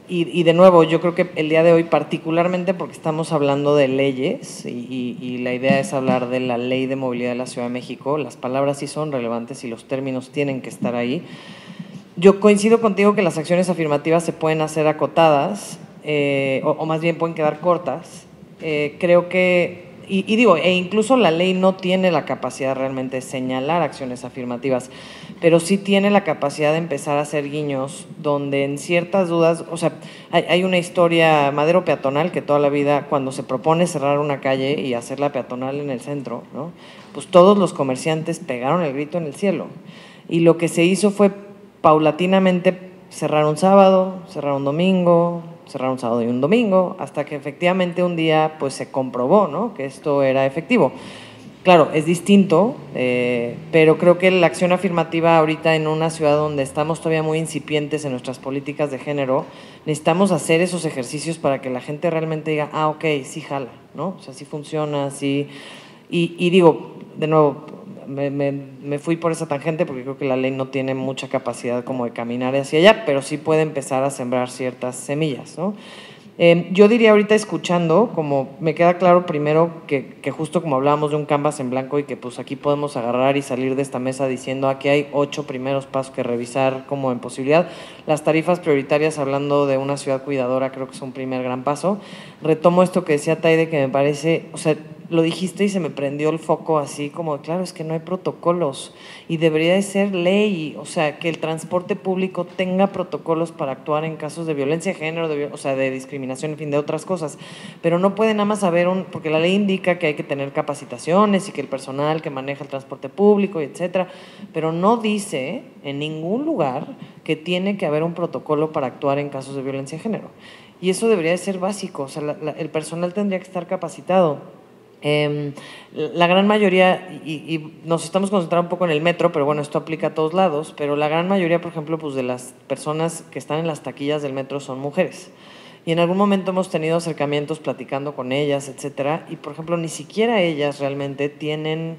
y de nuevo, yo creo que el día de hoy, particularmente porque estamos hablando de leyes y la idea es hablar de la Ley de Movilidad de la Ciudad de México, las palabras sí son relevantes y los términos tienen que estar ahí. Yo coincido contigo que las acciones afirmativas se pueden hacer acotadas, o más bien pueden quedar cortas. Creo que, y digo, incluso la ley no tiene la capacidad realmente de señalar acciones afirmativas, pero sí tiene la capacidad de empezar a hacer guiños donde en ciertas dudas, o sea, hay una historia, Madero Peatonal, que toda la vida cuando se propone cerrar una calle y hacerla peatonal en el centro, ¿no? Pues todos los comerciantes pegaron el grito en el cielo. Y lo que se hizo fue paulatinamente cerrar un sábado, cerrar un domingo, cerrar un sábado y un domingo, hasta que efectivamente un día pues se comprobó, ¿no?, que esto era efectivo. Claro, es distinto, pero creo que la acción afirmativa ahorita en una ciudad donde estamos todavía muy incipientes en nuestras políticas de género, necesitamos hacer esos ejercicios para que la gente realmente diga, ah, ok, sí jala, ¿no? O sea, sí funciona, sí. Y digo, de nuevo, me fui por esa tangente porque creo que la ley no tiene mucha capacidad como de caminar hacia allá, pero sí puede empezar a sembrar ciertas semillas, ¿no? Yo diría ahorita escuchando, como me queda claro primero que justo como hablábamos de un canvas en blanco y que pues aquí podemos agarrar y salir de esta mesa diciendo aquí hay 8 primeros pasos que revisar como en posibilidad. Las tarifas prioritarias, hablando de una ciudad cuidadora, creo que es un primer gran paso. Retomo esto que decía Taide, que me parece, o sea, lo dijiste y se me prendió el foco así como, claro, es que no hay protocolos y debería de ser ley, o sea, que el transporte público tenga protocolos para actuar en casos de violencia de género, o sea, de discriminación, en fin, de otras cosas, pero no puede nada más haber porque la ley indica que hay que tener capacitaciones y que el personal que maneja el transporte público, etcétera, pero no dice en ningún lugar que tiene que haber un protocolo para actuar en casos de violencia de género. Y eso debería de ser básico, o sea, el personal tendría que estar capacitado. La gran mayoría, y nos estamos concentrando un poco en el metro, pero bueno, esto aplica a todos lados, pero la gran mayoría, por ejemplo, pues de las personas que están en las taquillas del metro son mujeres. Y en algún momento hemos tenido acercamientos platicando con ellas, etcétera, y por ejemplo, ni siquiera ellas realmente tienen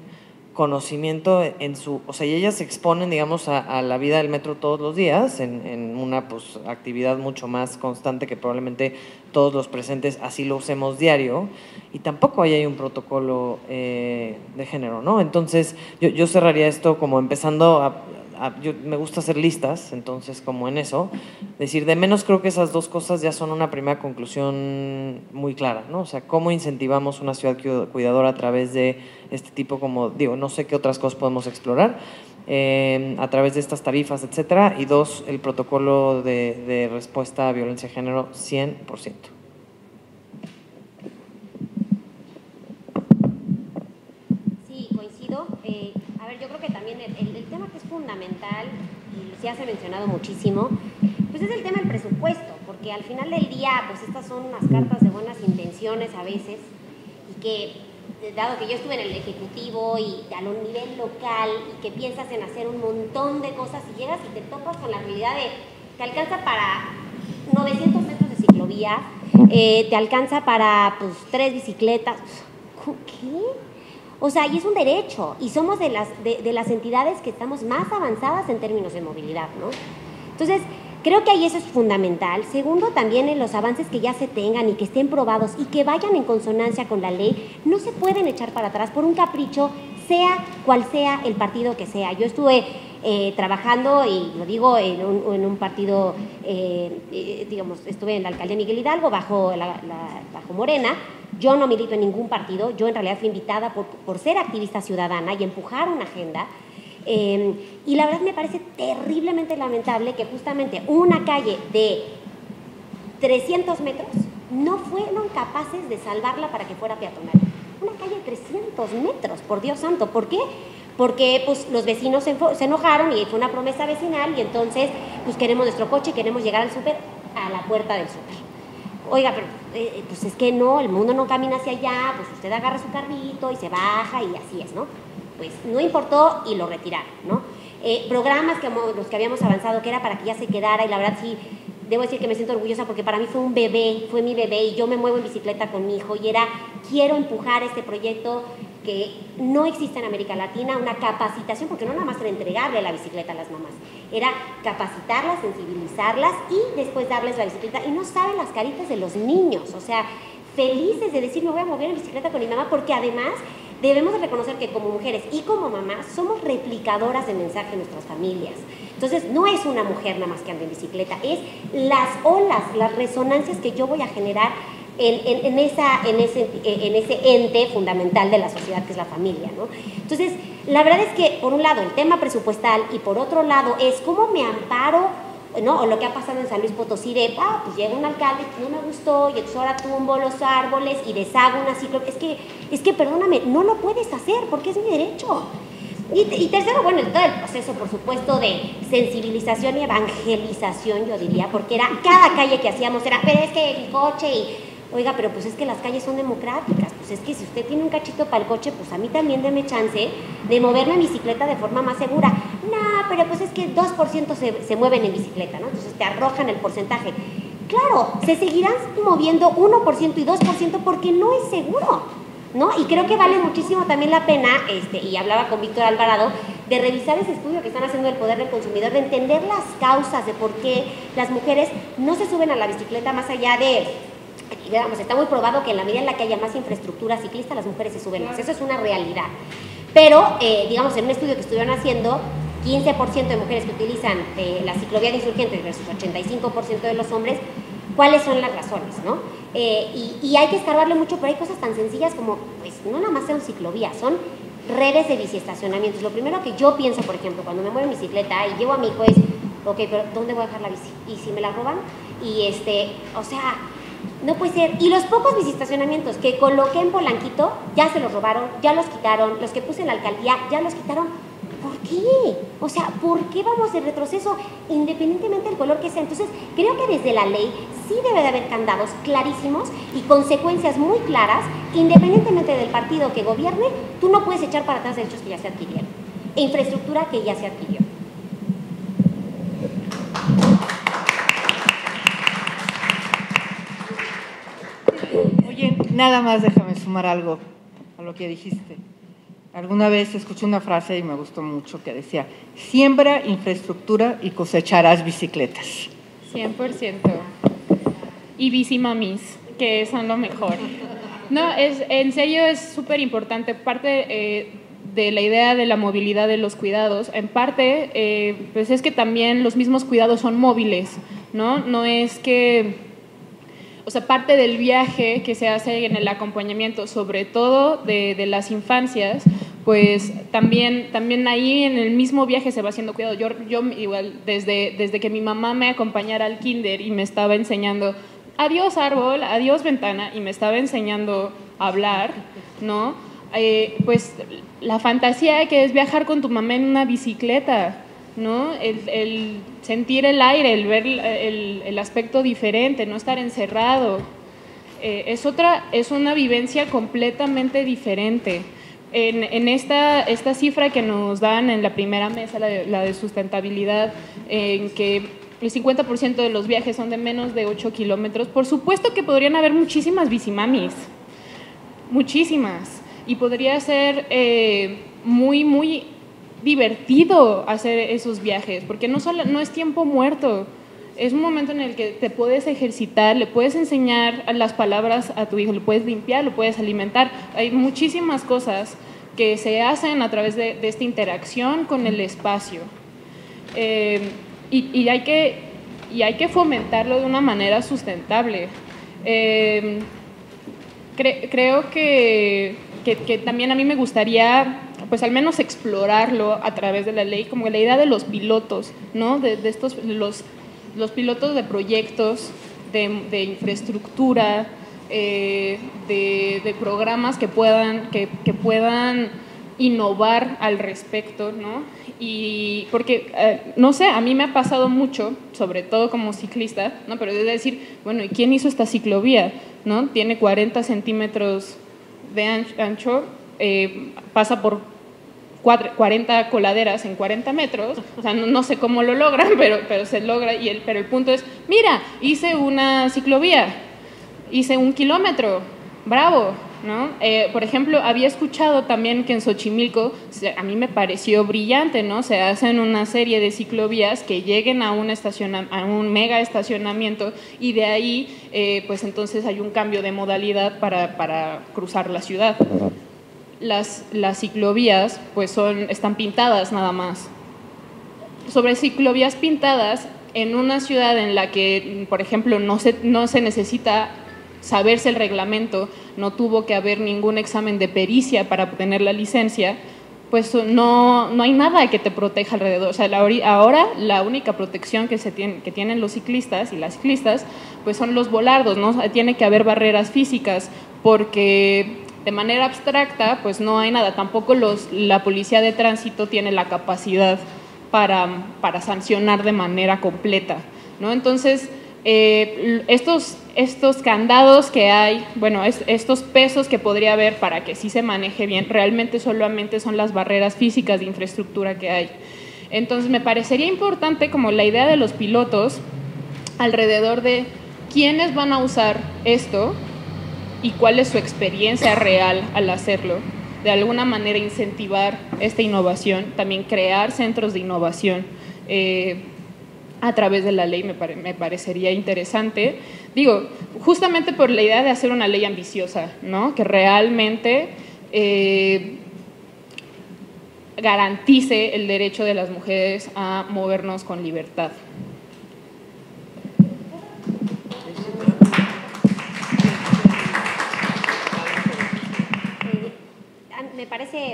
conocimiento en su, o sea, y ellas se exponen, digamos, a la vida del metro todos los días, en una pues actividad mucho más constante que probablemente todos los presentes así lo usemos diario, y tampoco ahí hay un protocolo de género, ¿no? Entonces, yo cerraría esto como empezando yo me gusta hacer listas, entonces como en eso, decir, de menos creo que esas dos cosas ya son una primera conclusión muy clara, ¿no? O sea, cómo incentivamos una ciudad cuidadora a través de este tipo, como digo, no sé qué otras cosas podemos explorar, a través de estas tarifas, etcétera, y dos, el protocolo de respuesta a violencia de género 100%. Sí, coincido. A ver, yo creo que también el tema que es fundamental, y ya se ha mencionado muchísimo, pues es el tema del presupuesto, porque al final del día, pues estas son unas cartas de buenas intenciones a veces, y que, dado que yo estuve en el Ejecutivo y a lo nivel local, y que piensas en hacer un montón de cosas, y llegas y te topas con la realidad de, te alcanza para 900 metros de ciclovía, te alcanza para, pues, 3 bicicletas, ¿qué? O sea, y es un derecho, y somos de las entidades que estamos más avanzadas en términos de movilidad, ¿no? Entonces, creo que ahí eso es fundamental. Segundo, también en los avances que ya se tengan y que estén probados y que vayan en consonancia con la ley, no se pueden echar para atrás por un capricho, sea cual sea el partido que sea. Yo estuve trabajando, y lo digo, en un partido, digamos, estuve en la alcaldía Miguel Hidalgo bajo Morena. Yo no milito en ningún partido, yo en realidad fui invitada por ser activista ciudadana y empujar una agenda. Y la verdad me parece terriblemente lamentable que justamente una calle de 300 metros no fueron capaces de salvarla para que fuera peatonal. Una calle de 300 metros, por Dios santo. ¿Por qué? Porque pues, los vecinos se enojaron y fue una promesa vecinal, y entonces pues queremos nuestro coche y queremos llegar al súper, a la puerta del súper. Oiga, pero pues es que no, el mundo no camina hacia allá, pues usted agarra su carrito y se baja y así es, ¿no? Pues no importó y lo retiraron, ¿no? Programas los que habíamos avanzado, que era para que ya se quedara, y la verdad sí, debo decir que me siento orgullosa porque para mí fue un bebé, fue mi bebé, y yo me muevo en bicicleta con mi hijo, y era, quiero empujar este proyecto que no existe en América Latina, una capacitación, porque no nada más era entregarle la bicicleta a las mamás, era capacitarlas, sensibilizarlas y después darles la bicicleta, y no saben las caritas de los niños, o sea, felices de decir, me voy a mover en bicicleta con mi mamá, porque además debemos de reconocer que como mujeres y como mamás somos replicadoras de mensaje en nuestras familias. Entonces, no es una mujer nada más que anda en bicicleta, es las olas, las resonancias que yo voy a generar en ese ente fundamental de la sociedad que es la familia, ¿no? Entonces, la verdad es que, por un lado, el tema presupuestal, y por otro lado, es cómo me amparo, ¿no? O lo que ha pasado en San Luis Potosí de, pues llega un alcalde que no me gustó y entonces ahora tumbo los árboles y deshago una ciclovía. Es que, perdóname, no lo puedes hacer porque es mi derecho. Y tercero, bueno, todo el proceso, por supuesto, de sensibilización y evangelización, yo diría, porque era cada calle que hacíamos era, pero es que el coche y... Oiga, pero pues es que las calles son democráticas, pues es que si usted tiene un cachito para el coche, pues a mí también deme chance de moverme en bicicleta de forma más segura. No, pero pues es que 2% se mueven en bicicleta, ¿no? Entonces te arrojan el porcentaje. Claro, se seguirán moviendo 1% y 2% porque no es seguro, ¿no? Y creo que vale muchísimo también la pena, y hablaba con Víctor Alvarado, de revisar ese estudio que están haciendo del poder del consumidor, de entender las causas de por qué las mujeres no se suben a la bicicleta más allá de... Digamos, está muy probado que en la medida en la que haya más infraestructura ciclista, las mujeres se suben más. Eso es una realidad. Pero, digamos, en un estudio que estuvieron haciendo, 15% de mujeres que utilizan la ciclovía de Insurgentes versus 85% de los hombres, ¿cuáles son las razones, no? Y hay que escarbarle mucho, pero hay cosas tan sencillas como, pues, no nada más son ciclovías, son redes de biciestacionamientos. Lo primero que yo pienso, por ejemplo, cuando me muevo en bicicleta y llevo a mi hijo es, ok, pero ¿dónde voy a dejar la bici? ¿Y si me la roban? Y, o sea... No puede ser. Y los pocos biciestacionamientos que coloqué en Polanquito, ya se los robaron, ya los quitaron. Los que puse en la alcaldía, ya los quitaron. ¿Por qué? O sea, ¿por qué vamos de retroceso independientemente del color que sea? Entonces, creo que desde la ley sí debe de haber candados clarísimos y consecuencias muy claras, independientemente del partido que gobierne, tú no puedes echar para atrás derechos que ya se adquirieron. E infraestructura que ya se adquirió. Oye, nada más déjame sumar algo a lo que dijiste. Alguna vez escuché una frase y me gustó mucho que decía, siembra infraestructura y cosecharás bicicletas. 100%. Y bicimamis, que son lo mejor. No, en serio es súper importante. Parte de la idea de la movilidad de los cuidados, en parte, pues es que también los mismos cuidados son móviles, ¿no? No es que... O sea, parte del viaje que se hace en el acompañamiento, sobre todo de las infancias, pues también ahí en el mismo viaje se va haciendo cuidado. Yo igual, desde que mi mamá me acompañara al kinder y me estaba enseñando, adiós árbol, adiós ventana, y me estaba enseñando a hablar, ¿no? Pues la fantasía que es viajar con tu mamá en una bicicleta, ¿no? El sentir el aire, el ver el aspecto diferente, no estar encerrado. Es una vivencia completamente diferente. En esta cifra que nos dan en la primera mesa, la de sustentabilidad, en que el 50% de los viajes son de menos de 8 kilómetros, por supuesto que podrían haber muchísimas bicimamis, muchísimas, y podría ser muy, muy divertido hacer esos viajes, porque no es tiempo muerto. Es un momento en el que te puedes ejercitar, le puedes enseñar las palabras a tu hijo, lo puedes limpiar, lo puedes alimentar. Hay muchísimas cosas que se hacen a través de esta interacción con el espacio. Y hay que fomentarlo de una manera sustentable. Creo que también a mí me gustaría, pues al menos explorarlo a través de la ley, como la idea de los pilotos, ¿no? De estos, los pilotos de proyectos, de infraestructura, de programas que puedan innovar al respecto, ¿no? Y porque, no sé, a mí me ha pasado mucho, sobre todo como ciclista, ¿no? Pero es decir, bueno, ¿y quién hizo esta ciclovía? ¿No? Tiene 40 centímetros de ancho, pasa por 40 coladeras en 40 metros, o sea, no sé cómo lo logran, pero se logra, pero el punto es, mira, hice una ciclovía, hice 1 kilómetro, bravo, ¿no? Por ejemplo, había escuchado también que en Xochimilco, a mí me pareció brillante, ¿no? Se hacen una serie de ciclovías que lleguen a un mega estacionamiento y de ahí, pues entonces hay un cambio de modalidad para cruzar la ciudad. Las ciclovías pues están pintadas nada más. Sobre ciclovías pintadas en una ciudad en la que, por ejemplo, no se necesita saberse el reglamento, no tuvo que haber ningún examen de pericia para obtener la licencia, pues no hay nada que te proteja alrededor. O sea, ahora la única protección que tienen los ciclistas y las ciclistas pues son los volardos, ¿no? Tiene que haber barreras físicas porque de manera abstracta pues no hay nada. Tampoco la policía de tránsito tiene la capacidad para sancionar de manera completa, ¿no? Entonces, estos candados que hay, bueno, estos pesos que podría haber para que sí se maneje bien, realmente solamente son las barreras físicas de infraestructura que hay. Entonces, me parecería importante como la idea de los pilotos alrededor de quiénes van a usar esto y cuál es su experiencia real al hacerlo. De alguna manera incentivar esta innovación, también crear centros de innovación a través de la ley me parecería interesante. Digo, justamente por la idea de hacer una ley ambiciosa, ¿no? Que realmente garantice el derecho de las mujeres a movernos con libertad.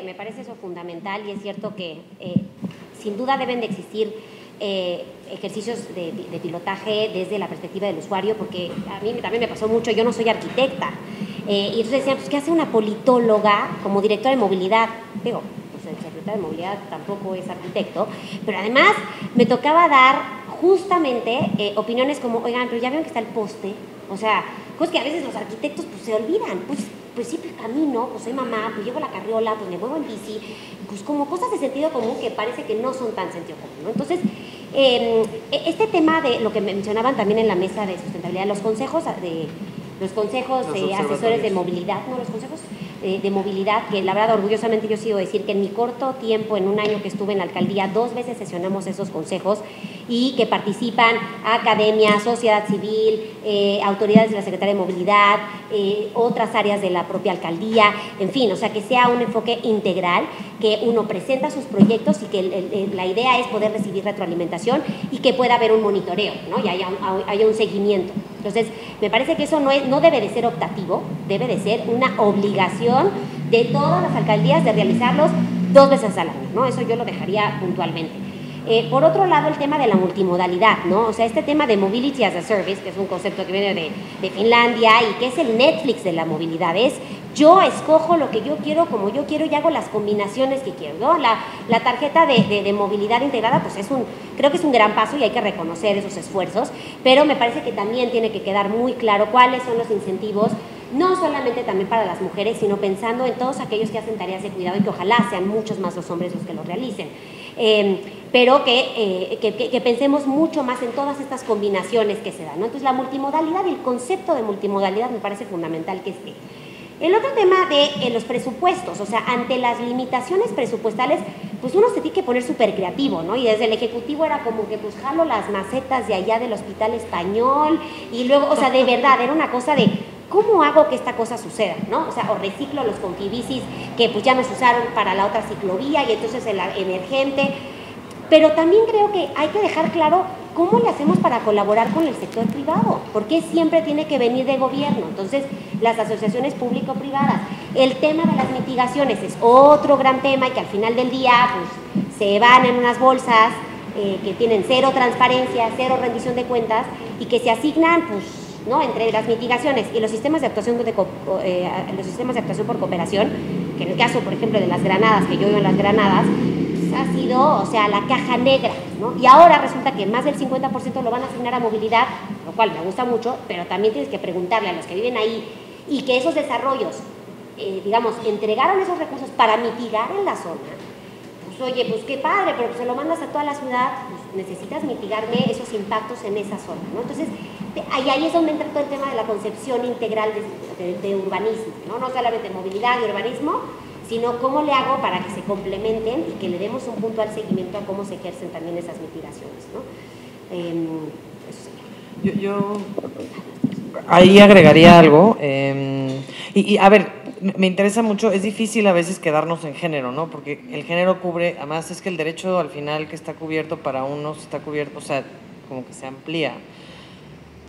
Me parece eso fundamental y es cierto que sin duda deben de existir ejercicios de pilotaje desde la perspectiva del usuario, porque a mí también me pasó mucho, yo no soy arquitecta, y entonces decían, pues, ¿qué hace una politóloga como directora de movilidad? Digo, pues el secretario de movilidad tampoco es arquitecto, pero además me tocaba dar justamente opiniones como, oigan, pero ya vieron que está el poste, o sea, cosas que a veces los arquitectos pues se olvidan, pues sí, pues camino, pues soy mamá, pues llevo la carriola, pues me muevo en bici, pues como cosas de sentido común que parece que no son tan sentido común, ¿no? Entonces, este tema de lo que mencionaban también en la mesa de sustentabilidad, los consejos asesores de movilidad, no, los consejos de movilidad, que la verdad orgullosamente yo sigo decir que en mi corto tiempo, en un año que estuve en la alcaldía, 2 veces sesionamos esos consejos y que participan academia, sociedad civil, autoridades de la Secretaría de Movilidad, otras áreas de la propia alcaldía, en fin, o sea, que sea un enfoque integral, que uno presenta sus proyectos y que la idea es poder recibir retroalimentación y que pueda haber un monitoreo, ¿no? Y haya un seguimiento. Entonces, me parece que eso no debe de ser optativo, debe de ser una obligación de todas las alcaldías de realizarlos 2 veces al año, ¿no? Eso yo lo dejaría puntualmente. Por otro lado, el tema de la multimodalidad, ¿no? O sea, este tema de mobility as a service, que es un concepto que viene de Finlandia y que es el Netflix de la movilidad, es yo escojo lo que yo quiero, como yo quiero y hago las combinaciones que quiero, ¿no? La tarjeta de movilidad integrada, pues creo que es un gran paso y hay que reconocer esos esfuerzos, pero me parece que también tiene que quedar muy claro cuáles son los incentivos, no solamente también para las mujeres, sino pensando en todos aquellos que hacen tareas de cuidado y que ojalá sean muchos más los hombres los que lo realicen. Pero que pensemos mucho más en todas estas combinaciones que se dan, ¿no? Entonces, la multimodalidad y el concepto de multimodalidad me parece fundamental que esté. El otro tema de los presupuestos, o sea, ante las limitaciones presupuestales, pues uno se tiene que poner súper creativo, ¿no? Y desde el Ejecutivo era como que pues jalo las macetas de allá del Hospital Español y luego, o sea, de verdad, era una cosa de ¿cómo hago que esta cosa suceda, no? O sea, o reciclo los confibicis que pues ya nos usaron para la otra ciclovía y entonces el emergente. Pero también creo que hay que dejar claro cómo le hacemos para colaborar con el sector privado, porque siempre tiene que venir de gobierno. Entonces, las asociaciones público-privadas, el tema de las mitigaciones es otro gran tema y que al final del día pues, se van en unas bolsas que tienen cero transparencia, cero rendición de cuentas y que se asignan pues, ¿no? Entre las mitigaciones y los sistemas de actuación por cooperación, que en el caso, por ejemplo, de las granadas, que yo vivo en las granadas, ha sido, o sea, la caja negra, ¿no? Y ahora resulta que más del 50% lo van a asignar a movilidad, lo cual me gusta mucho, pero también tienes que preguntarle a los que viven ahí y que esos desarrollos, digamos, entregaron esos recursos para mitigar en la zona. Pues oye, pues qué padre, pero pues se lo mandas a toda la ciudad, pues necesitas mitigarme esos impactos en esa zona, ¿no? Entonces, ahí es donde entra todo el tema de la concepción integral de urbanismo, ¿no? No solamente movilidad y urbanismo, sino cómo le hago para que se complementen y que le demos un puntual seguimiento a cómo se ejercen también esas mitigaciones, ¿no? Eso sería. Yo ahí agregaría algo, y a ver, me interesa mucho, es difícil a veces quedarnos en género, ¿no? Porque el género cubre, además es que el derecho al final que está cubierto para unos está cubierto, o sea, como que se amplía.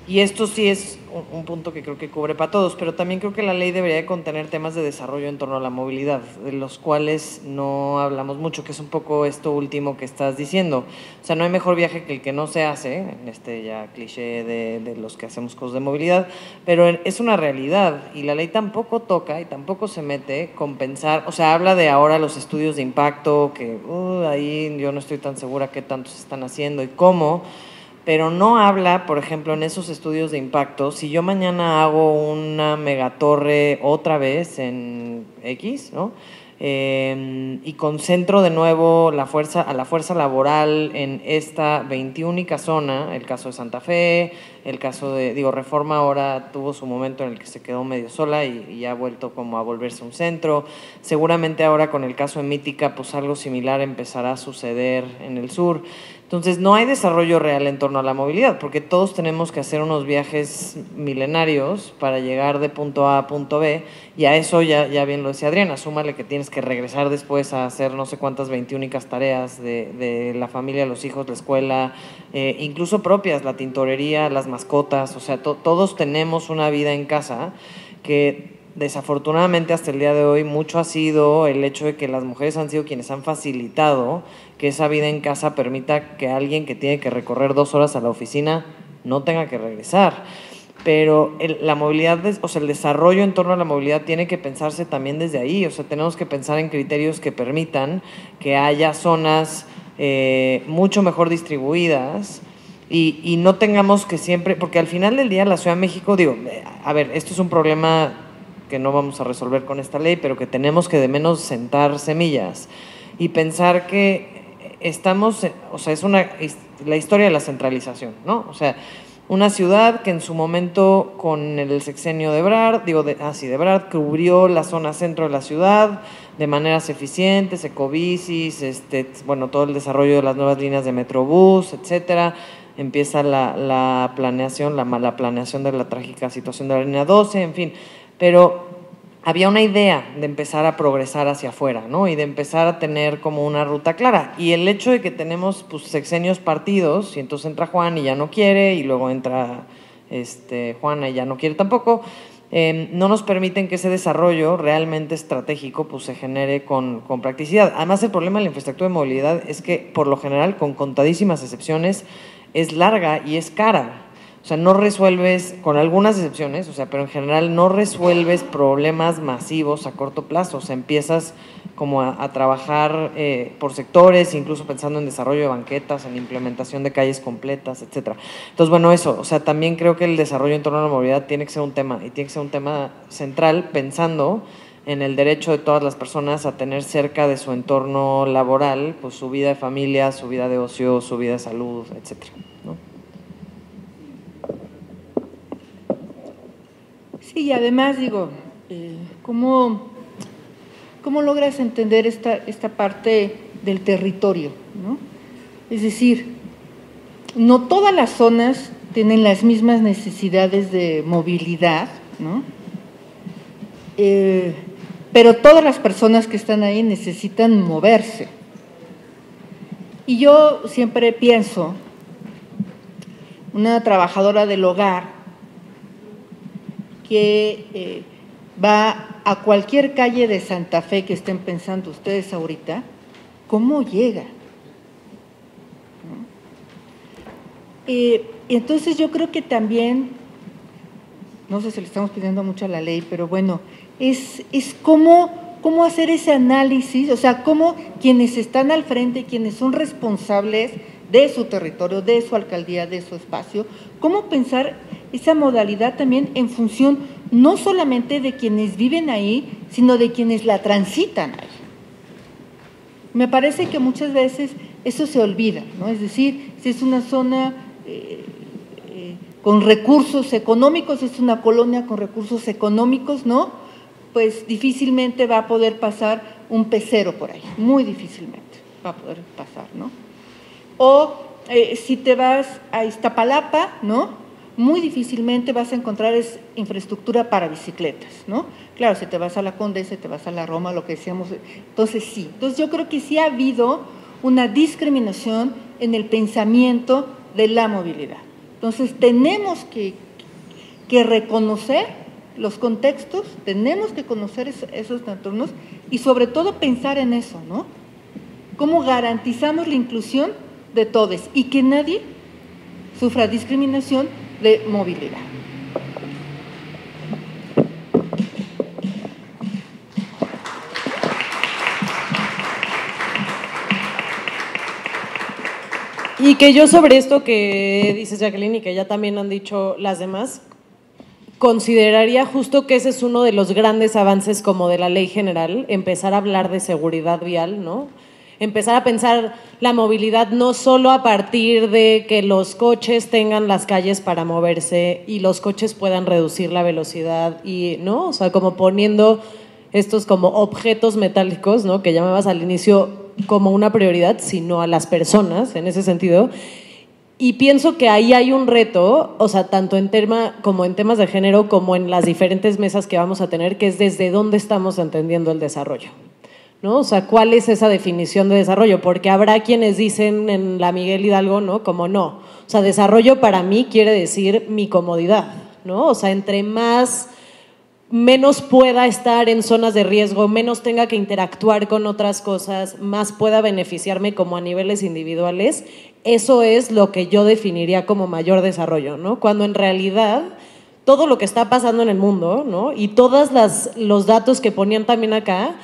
Y esto sí es un punto que creo que cubre para todos, pero también creo que la ley debería de contener temas de desarrollo en torno a la movilidad, de los cuales no hablamos mucho, que es un poco esto último que estás diciendo. O sea, no hay mejor viaje que el que no se hace, en este ya cliché de los que hacemos cosas de movilidad, pero es una realidad y la ley tampoco toca y tampoco se mete con pensar, o sea, habla de ahora los estudios de impacto, que ahí yo no estoy tan segura qué tanto se están haciendo y cómo, pero no habla, por ejemplo, en esos estudios de impacto, si yo mañana hago una megatorre otra vez en X, ¿no? Y concentro de nuevo a la fuerza laboral en esta 21ª zona, el caso de Santa Fe, el caso de, Reforma ahora tuvo su momento en el que se quedó medio sola y ha vuelto como a volverse un centro. Seguramente ahora con el caso de Mítica, pues algo similar empezará a suceder en el sur. Entonces, no hay desarrollo real en torno a la movilidad, porque todos tenemos que hacer unos viajes milenarios para llegar de punto A a punto B, y a eso, ya bien lo decía Adriana, súmale que tienes que regresar después a hacer no sé cuántas 21 tareas de la familia, los hijos, la escuela, incluso propias, la tintorería, las mascotas, o sea, todos tenemos una vida en casa que desafortunadamente hasta el día de hoy mucho ha sido el hecho de que las mujeres han sido quienes han facilitado que esa vida en casa permita que alguien que tiene que recorrer 2 horas a la oficina no tenga que regresar. Pero la movilidad, o sea, el desarrollo en torno a la movilidad tiene que pensarse también desde ahí, o sea, tenemos que pensar en criterios que permitan que haya zonas mucho mejor distribuidas y no tengamos que siempre, porque al final del día la Ciudad de México, a ver, esto es un problema que no vamos a resolver con esta ley, pero que tenemos que de menos sentar semillas y pensar que estamos, o sea, es la historia de la centralización, ¿no? O sea, una ciudad que en su momento con el sexenio de Ebrard, de Ebrard, cubrió la zona centro de la ciudad de maneras eficientes, ecobicis, bueno, todo el desarrollo de las nuevas líneas de Metrobús, etcétera. Empieza la planeación, la mala planeación de la trágica situación de la línea 12, en fin, pero había una idea de empezar a progresar hacia afuera, ¿no? Y de empezar a tener como una ruta clara. Y el hecho de que tenemos pues, sexenios partidos, y entonces entra Juan y ya no quiere, y luego entra Juana y ya no quiere tampoco, no nos permiten que ese desarrollo realmente estratégico pues, se genere con practicidad. Además, el problema de la infraestructura de movilidad es que, por lo general, con contadísimas excepciones, es larga y es cara. O sea, no resuelves, con algunas excepciones, o sea, pero en general no resuelves problemas masivos a corto plazo. O sea, empiezas como a trabajar por sectores, incluso pensando en desarrollo de banquetas, en implementación de calles completas, etcétera. Entonces, bueno, eso, o sea, también creo que el desarrollo en torno a la movilidad tiene que ser un tema, y tiene que ser un tema central, pensando en el derecho de todas las personas a tener cerca de su entorno laboral, pues su vida de familia, su vida de ocio, su vida de salud, etcétera, ¿no? Sí, y además digo, ¿cómo logras entender esta parte del territorio, ¿no? Es decir, no todas las zonas tienen las mismas necesidades de movilidad, ¿no? Pero todas las personas que están ahí necesitan moverse. Y yo siempre pienso, una trabajadora del hogar que va a cualquier calle de Santa Fe que estén pensando ustedes ahorita, ¿cómo llega? Entonces yo creo que también, no sé si le estamos pidiendo mucho a la ley, pero bueno, es cómo hacer ese análisis, o sea, cómo quienes están al frente, quienes son responsables de su territorio, de su alcaldía, de su espacio, cómo pensar esa modalidad también en función no solamente de quienes viven ahí, sino de quienes la transitan. Me parece que muchas veces eso se olvida, ¿no? Es decir, si es una zona con recursos económicos, es una colonia con recursos económicos, ¿no? Pues difícilmente va a poder pasar un pecero por ahí, muy difícilmente va a poder pasar, ¿no? O si te vas a Iztapalapa, ¿no? Muy difícilmente vas a encontrar infraestructura para bicicletas, ¿no? Claro, si te vas a la Condesa, te vas a la Roma, lo que decíamos, entonces sí. Entonces yo creo que sí ha habido una discriminación en el pensamiento de la movilidad. Entonces tenemos que reconocer los contextos, tenemos que conocer esos entornos y sobre todo pensar en eso, ¿no? ¿Cómo garantizamos la inclusión de todos y que nadie sufra discriminación de movilidad? Y que yo sobre esto que dices, Jacqueline, y que ya también han dicho las demás, consideraría justo que ese es uno de los grandes avances como de la ley general, empezar a hablar de seguridad vial, ¿no? Empezar a pensar la movilidad no solo a partir de que los coches tengan las calles para moverse y los coches puedan reducir la velocidad y, ¿no? O sea, como poniendo estos como objetos metálicos, ¿no? Que llamabas al inicio como una prioridad, sino a las personas, en ese sentido. Y pienso que ahí hay un reto, o sea, tanto en como en temas de género, como en las diferentes mesas que vamos a tener, que es desde dónde estamos entendiendo el desarrollo, ¿no? O sea, ¿cuál es esa definición de desarrollo? Porque habrá quienes dicen en la Miguel Hidalgo, ¿no? Como no. O sea, desarrollo para mí quiere decir mi comodidad, ¿no? O sea, entre menos pueda estar en zonas de riesgo, menos tenga que interactuar con otras cosas, más pueda beneficiarme como a niveles individuales, eso es lo que yo definiría como mayor desarrollo, ¿no? Cuando en realidad todo lo que está pasando en el mundo, ¿no? Y todos los datos que ponían también acá,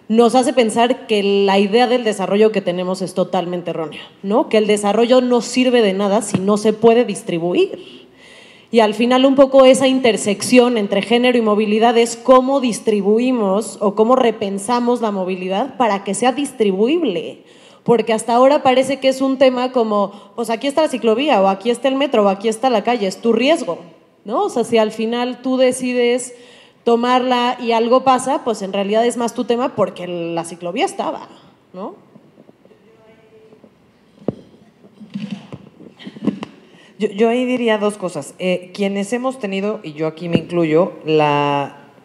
nos hace pensar que la idea del desarrollo que tenemos es totalmente errónea, ¿no? Que el desarrollo no sirve de nada si no se puede distribuir. Y al final un poco esa intersección entre género y movilidad es cómo distribuimos o cómo repensamos la movilidad para que sea distribuible. Porque hasta ahora parece que es un tema como, pues aquí está la ciclovía o aquí está el metro o aquí está la calle, es tu riesgo, ¿no? O sea, si al final tú decides tomarla y algo pasa, pues en realidad es más tu tema porque la ciclovía estaba, ¿no? Yo ahí diría dos cosas. Quienes hemos tenido, y yo aquí me incluyo,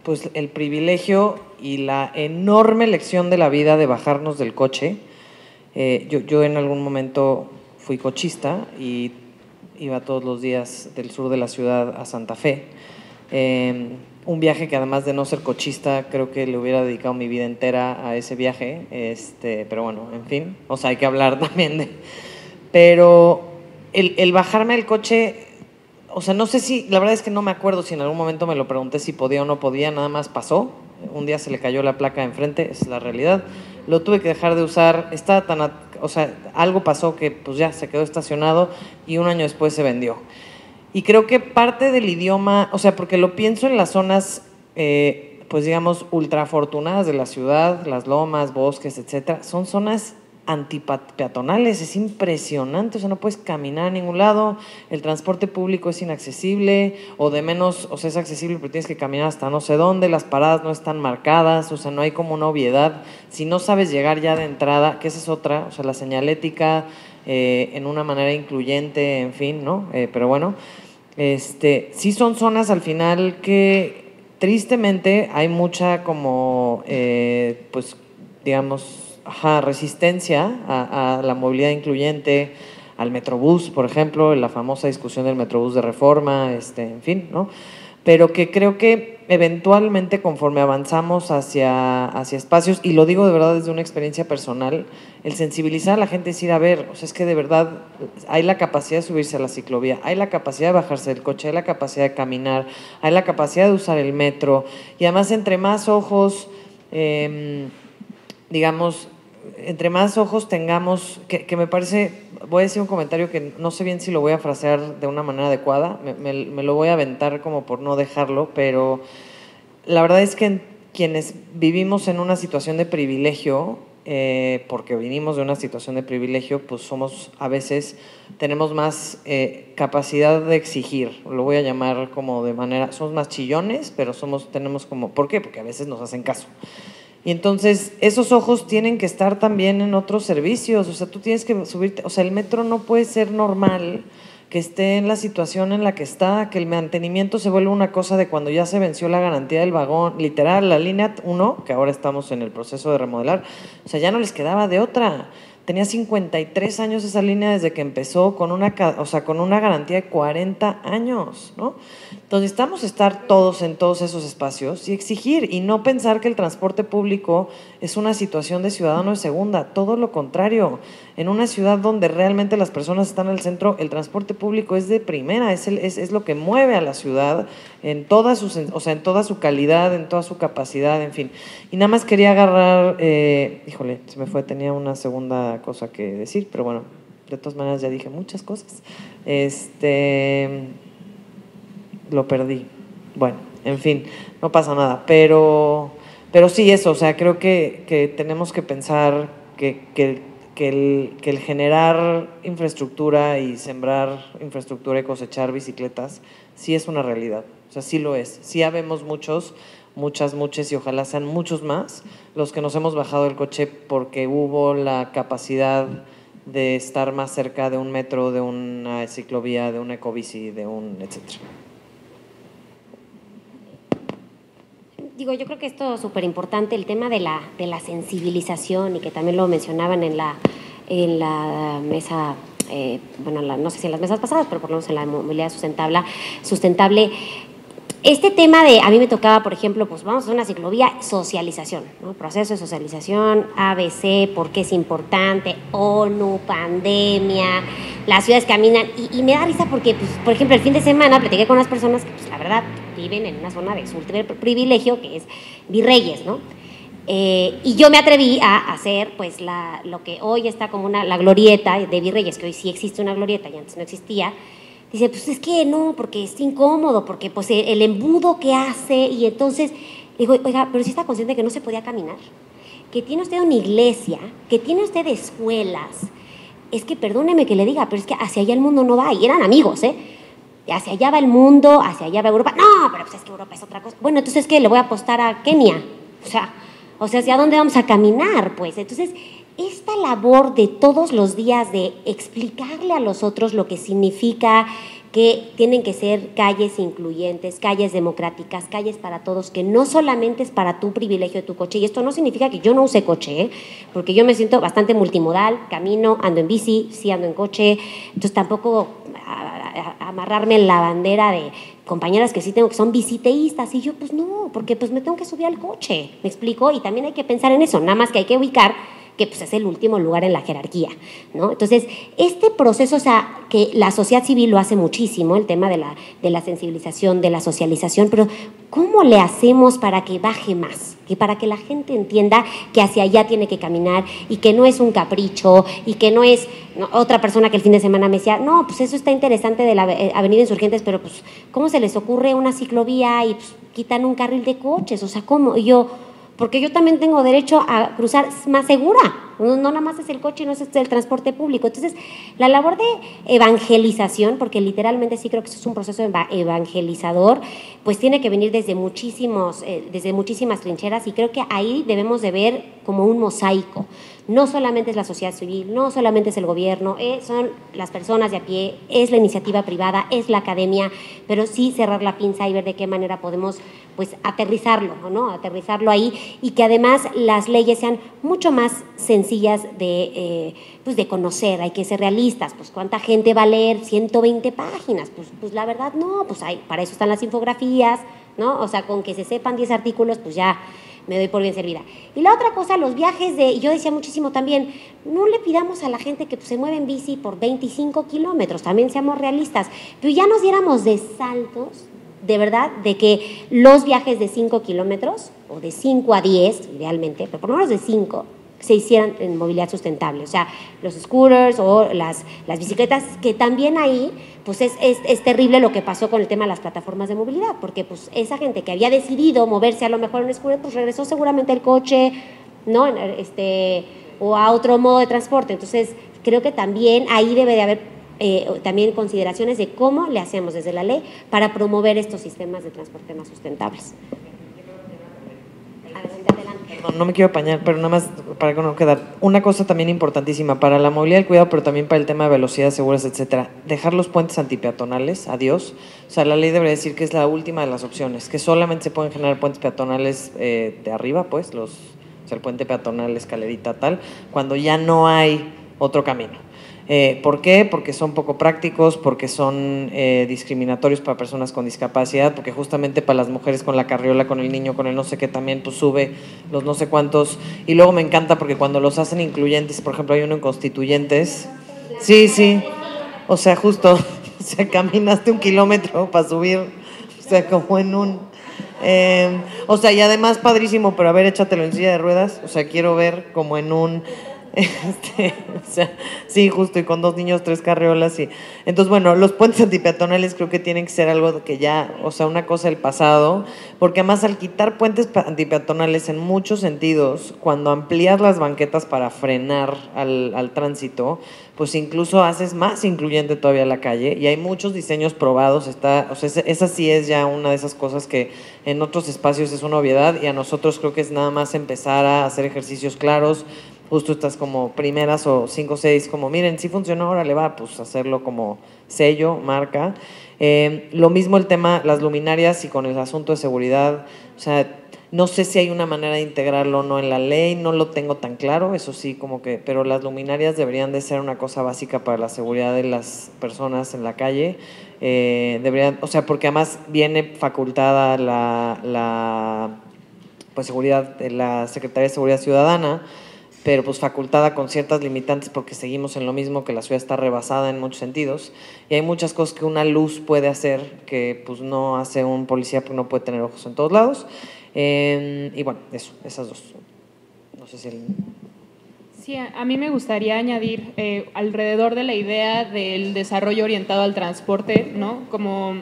pues el privilegio y la enorme lección de la vida de bajarnos del coche. Yo en algún momento fui cochista y iba todos los días del sur de la ciudad a Santa Fe. un viaje que además de no ser cochista, creo que le hubiera dedicado mi vida entera a ese viaje, pero bueno, en fin, o sea, hay que hablar también de… Pero el bajarme del coche, o sea, no sé si, la verdad es que no me acuerdo si en algún momento me lo pregunté si podía o no podía, nada más pasó. Un día se le cayó la placa de enfrente, es la realidad. Lo tuve que dejar de usar, o sea, algo pasó que pues ya se quedó estacionado y un año después se vendió. Y creo que parte del idioma, o sea, porque lo pienso en las zonas, pues digamos, ultrafortunadas de la ciudad, las lomas, bosques, etcétera, son zonas antipeatonales, es impresionante, o sea, no puedes caminar a ningún lado, el transporte público es inaccesible, o de menos, o sea, es accesible, pero tienes que caminar hasta no sé dónde, las paradas no están marcadas, o sea, no hay como una obviedad. Si no sabes llegar ya de entrada, que esa es otra, o sea, la señalética en una manera incluyente, en fin, ¿no? Pero bueno, sí son zonas al final que tristemente hay mucha como, pues, digamos, resistencia a la movilidad incluyente, al Metrobús, por ejemplo, la famosa discusión del Metrobús de reforma, en fin, ¿no? Pero que creo que eventualmente conforme avanzamos hacia espacios, y lo digo de verdad desde una experiencia personal, el sensibilizar a la gente, decir, a ver, o sea, es que de verdad hay la capacidad de subirse a la ciclovía, hay la capacidad de bajarse del coche, hay la capacidad de caminar, hay la capacidad de usar el metro, y además entre más ojos, digamos, entre más ojos tengamos, que me parece, voy a decir un comentario que no sé bien si lo voy a frasear de una manera adecuada, me lo voy a aventar como por no dejarlo, pero la verdad es que quienes vivimos en una situación de privilegio, porque vinimos de una situación de privilegio, pues somos, a veces, tenemos más capacidad de exigir, lo voy a llamar como de manera, somos más chillones, pero tenemos como, ¿por qué? Porque a veces nos hacen caso. Y entonces esos ojos tienen que estar también en otros servicios, o sea, tú tienes que subirte, o sea, el metro no puede ser normal que esté en la situación en la que está, que el mantenimiento se vuelva una cosa de cuando ya se venció la garantía del vagón, literal, la línea 1, que ahora estamos en el proceso de remodelar, o sea, ya no les quedaba de otra. Tenía 53 años esa línea desde que empezó, con una garantía de 40 años, ¿no? Entonces necesitamos estar todos en todos esos espacios y exigir, y no pensar que el transporte público es una situación de ciudadano de segunda, todo lo contrario. En una ciudad donde realmente las personas están al centro, el transporte público es de primera, es lo que mueve a la ciudad en toda su calidad, en toda su capacidad, en fin. Y nada más quería agarrar, híjole, se me fue, tenía una segunda cosa que decir, pero bueno, de todas maneras ya dije muchas cosas. Lo perdí. Bueno, en fin, no pasa nada, pero sí eso, o sea, creo que tenemos que pensar que el generar infraestructura y sembrar infraestructura y cosechar bicicletas sí es una realidad, o sea, sí lo es. Sí habemos muchos, muchas, y ojalá sean muchos más los que nos hemos bajado del coche porque hubo la capacidad de estar más cerca de un metro, de una ciclovía, de una ecobici, de un etcétera. Digo, yo creo que esto es súper importante, el tema de la sensibilización, y que también lo mencionaban en la mesa, bueno, no sé si en las mesas pasadas, pero por lo menos en la movilidad sustentable. Este tema a mí me tocaba, por ejemplo, pues vamos a hacer una ciclovía, socialización, ¿no? Proceso de socialización, ABC, por qué es importante, ONU, pandemia, las ciudades caminan, y me da risa porque, pues, por ejemplo, el fin de semana platiqué con unas personas que, pues, la verdad, viven en una zona de su privilegio, que es Virreyes, ¿no? Y yo me atreví a hacer, pues, lo que hoy está como la glorieta de Virreyes, que hoy sí existe una glorieta y antes no existía. Dice, pues es que no, porque es incómodo, porque pues el embudo que hace, y entonces digo, oiga, pero si está consciente que no se podía caminar, que tiene usted una iglesia, que tiene usted escuelas, es que perdóneme que le diga, pero es que hacia allá el mundo no va, y eran amigos, hacia allá va el mundo, hacia allá va Europa, no, pero pues es que Europa es otra cosa, bueno, entonces ¿qué? Le voy a apostar a Kenia, o sea, ¿hacia dónde vamos a caminar? Pues entonces, esta labor de todos los días de explicarle a los otros lo que significa que tienen que ser calles incluyentes, calles democráticas, calles para todos, que no solamente es para tu privilegio de tu coche, y esto no significa que yo no use coche, porque yo me siento bastante multimodal, camino, ando en bici, sí ando en coche, entonces tampoco amarrarme en la bandera de compañeras que sí tengo que son biciteístas, y yo pues no, porque pues me tengo que subir al coche, ¿me explico? Y también hay que pensar en eso, nada más que hay que ubicar que pues es el último lugar en la jerarquía, ¿no? Entonces, este proceso, o sea, que la sociedad civil lo hace muchísimo, el tema de la sensibilización, de la socialización, pero ¿cómo le hacemos para que baje más? Y para que la gente entienda que hacia allá tiene que caminar y que no es un capricho y que no es otra persona que el fin de semana me decía, no, pues eso está interesante de la Avenida Insurgentes, pero pues, ¿cómo se les ocurre una ciclovía y pues, quitan un carril de coches? O sea, ¿cómo? Y yo, porque yo también tengo derecho a cruzar más segura, no nada más es el coche, no es el transporte público. Entonces, la labor de evangelización, porque literalmente sí creo que eso es un proceso evangelizador, pues tiene que venir desde muchísimas trincheras, y creo que ahí debemos de ver como un mosaico. No solamente es la sociedad civil, no solamente es el gobierno, son las personas de a pie, es la iniciativa privada, es la academia, pero sí cerrar la pinza y ver de qué manera podemos pues aterrizarlo, ¿no? Aterrizarlo ahí, y que además las leyes sean mucho más sencillas de conocer. Hay que ser realistas, pues ¿cuánta gente va a leer 120 páginas? Pues la verdad no, pues para eso están las infografías, ¿no? O sea, con que se sepan 10 artículos, pues ya me doy por bien servida. Y la otra cosa, los viajes yo decía muchísimo también, no le pidamos a la gente que pues, se mueve en bici por 25 kilómetros, también seamos realistas, pero ya nos diéramos de saltos, de verdad, de que los viajes de 5 kilómetros, o de 5 a 10, idealmente, pero por lo menos de 5, se hicieran en movilidad sustentable, o sea, los scooters o las bicicletas, que también ahí, pues es terrible lo que pasó con el tema de las plataformas de movilidad, porque pues esa gente que había decidido moverse a lo mejor en un scooter, pues regresó seguramente al coche, ¿no? O a otro modo de transporte. Entonces, creo que también ahí debe de haber también consideraciones de cómo le hacemos desde la ley para promover estos sistemas de transporte más sustentables. No me quiero apañar, pero nada más para que no quedar. Una cosa también importantísima para la movilidad y el cuidado, pero también para el tema de velocidad, seguras, etcétera. Dejar los puentes antipeatonales, adiós. O sea, la ley debería decir que es la última de las opciones, que solamente se pueden generar puentes peatonales de arriba, pues, o sea, el puente peatonal, escalerita, tal, cuando ya no hay otro camino. ¿Por qué? Porque son poco prácticos, porque son discriminatorios para personas con discapacidad, porque justamente para las mujeres con la carriola, con el niño, con el no sé qué también, pues sube los no sé cuántos. Y luego me encanta porque cuando los hacen incluyentes, por ejemplo, hay uno en Constituyentes. Sí, o sea, justo, o sea, caminaste 1 kilómetro para subir, o sea, como en un... o sea, y además padrísimo, pero a ver, échatelo en silla de ruedas, o sea, quiero ver como en un... o sea, sí, justo, y con 2 niños, 3 carriolas. Entonces, bueno, los puentes antipeatonales creo que tienen que ser algo que ya, o sea, una cosa del pasado, porque además al quitar puentes antipeatonales en muchos sentidos, cuando amplías las banquetas para frenar al tránsito, pues incluso haces más incluyente todavía la calle, y hay muchos diseños probados. O sea, esa sí es ya una de esas cosas que en otros espacios es una obviedad, y a nosotros creo que es nada más empezar a hacer ejercicios claros, justo estas como primeras o 5 o 6, como miren, si funcionó, ahora le va, pues hacerlo como sello, marca. Lo mismo el tema, las luminarias y con el asunto de seguridad, o sea, no sé si hay una manera de integrarlo o no en la ley, no lo tengo tan claro, eso sí, como que, pero las luminarias deberían de ser una cosa básica para la seguridad de las personas en la calle. Deberían, o sea, porque además viene facultada la pues seguridad de la Secretaría de Seguridad Ciudadana, pero pues facultada con ciertas limitantes porque seguimos en lo mismo, que la ciudad está rebasada en muchos sentidos, y hay muchas cosas que una luz puede hacer que pues no hace un policía, porque no puede tener ojos en todos lados. Y bueno, eso, esas dos. No sé si... Sí, a mí me gustaría añadir alrededor de la idea del desarrollo orientado al transporte, ¿no? Como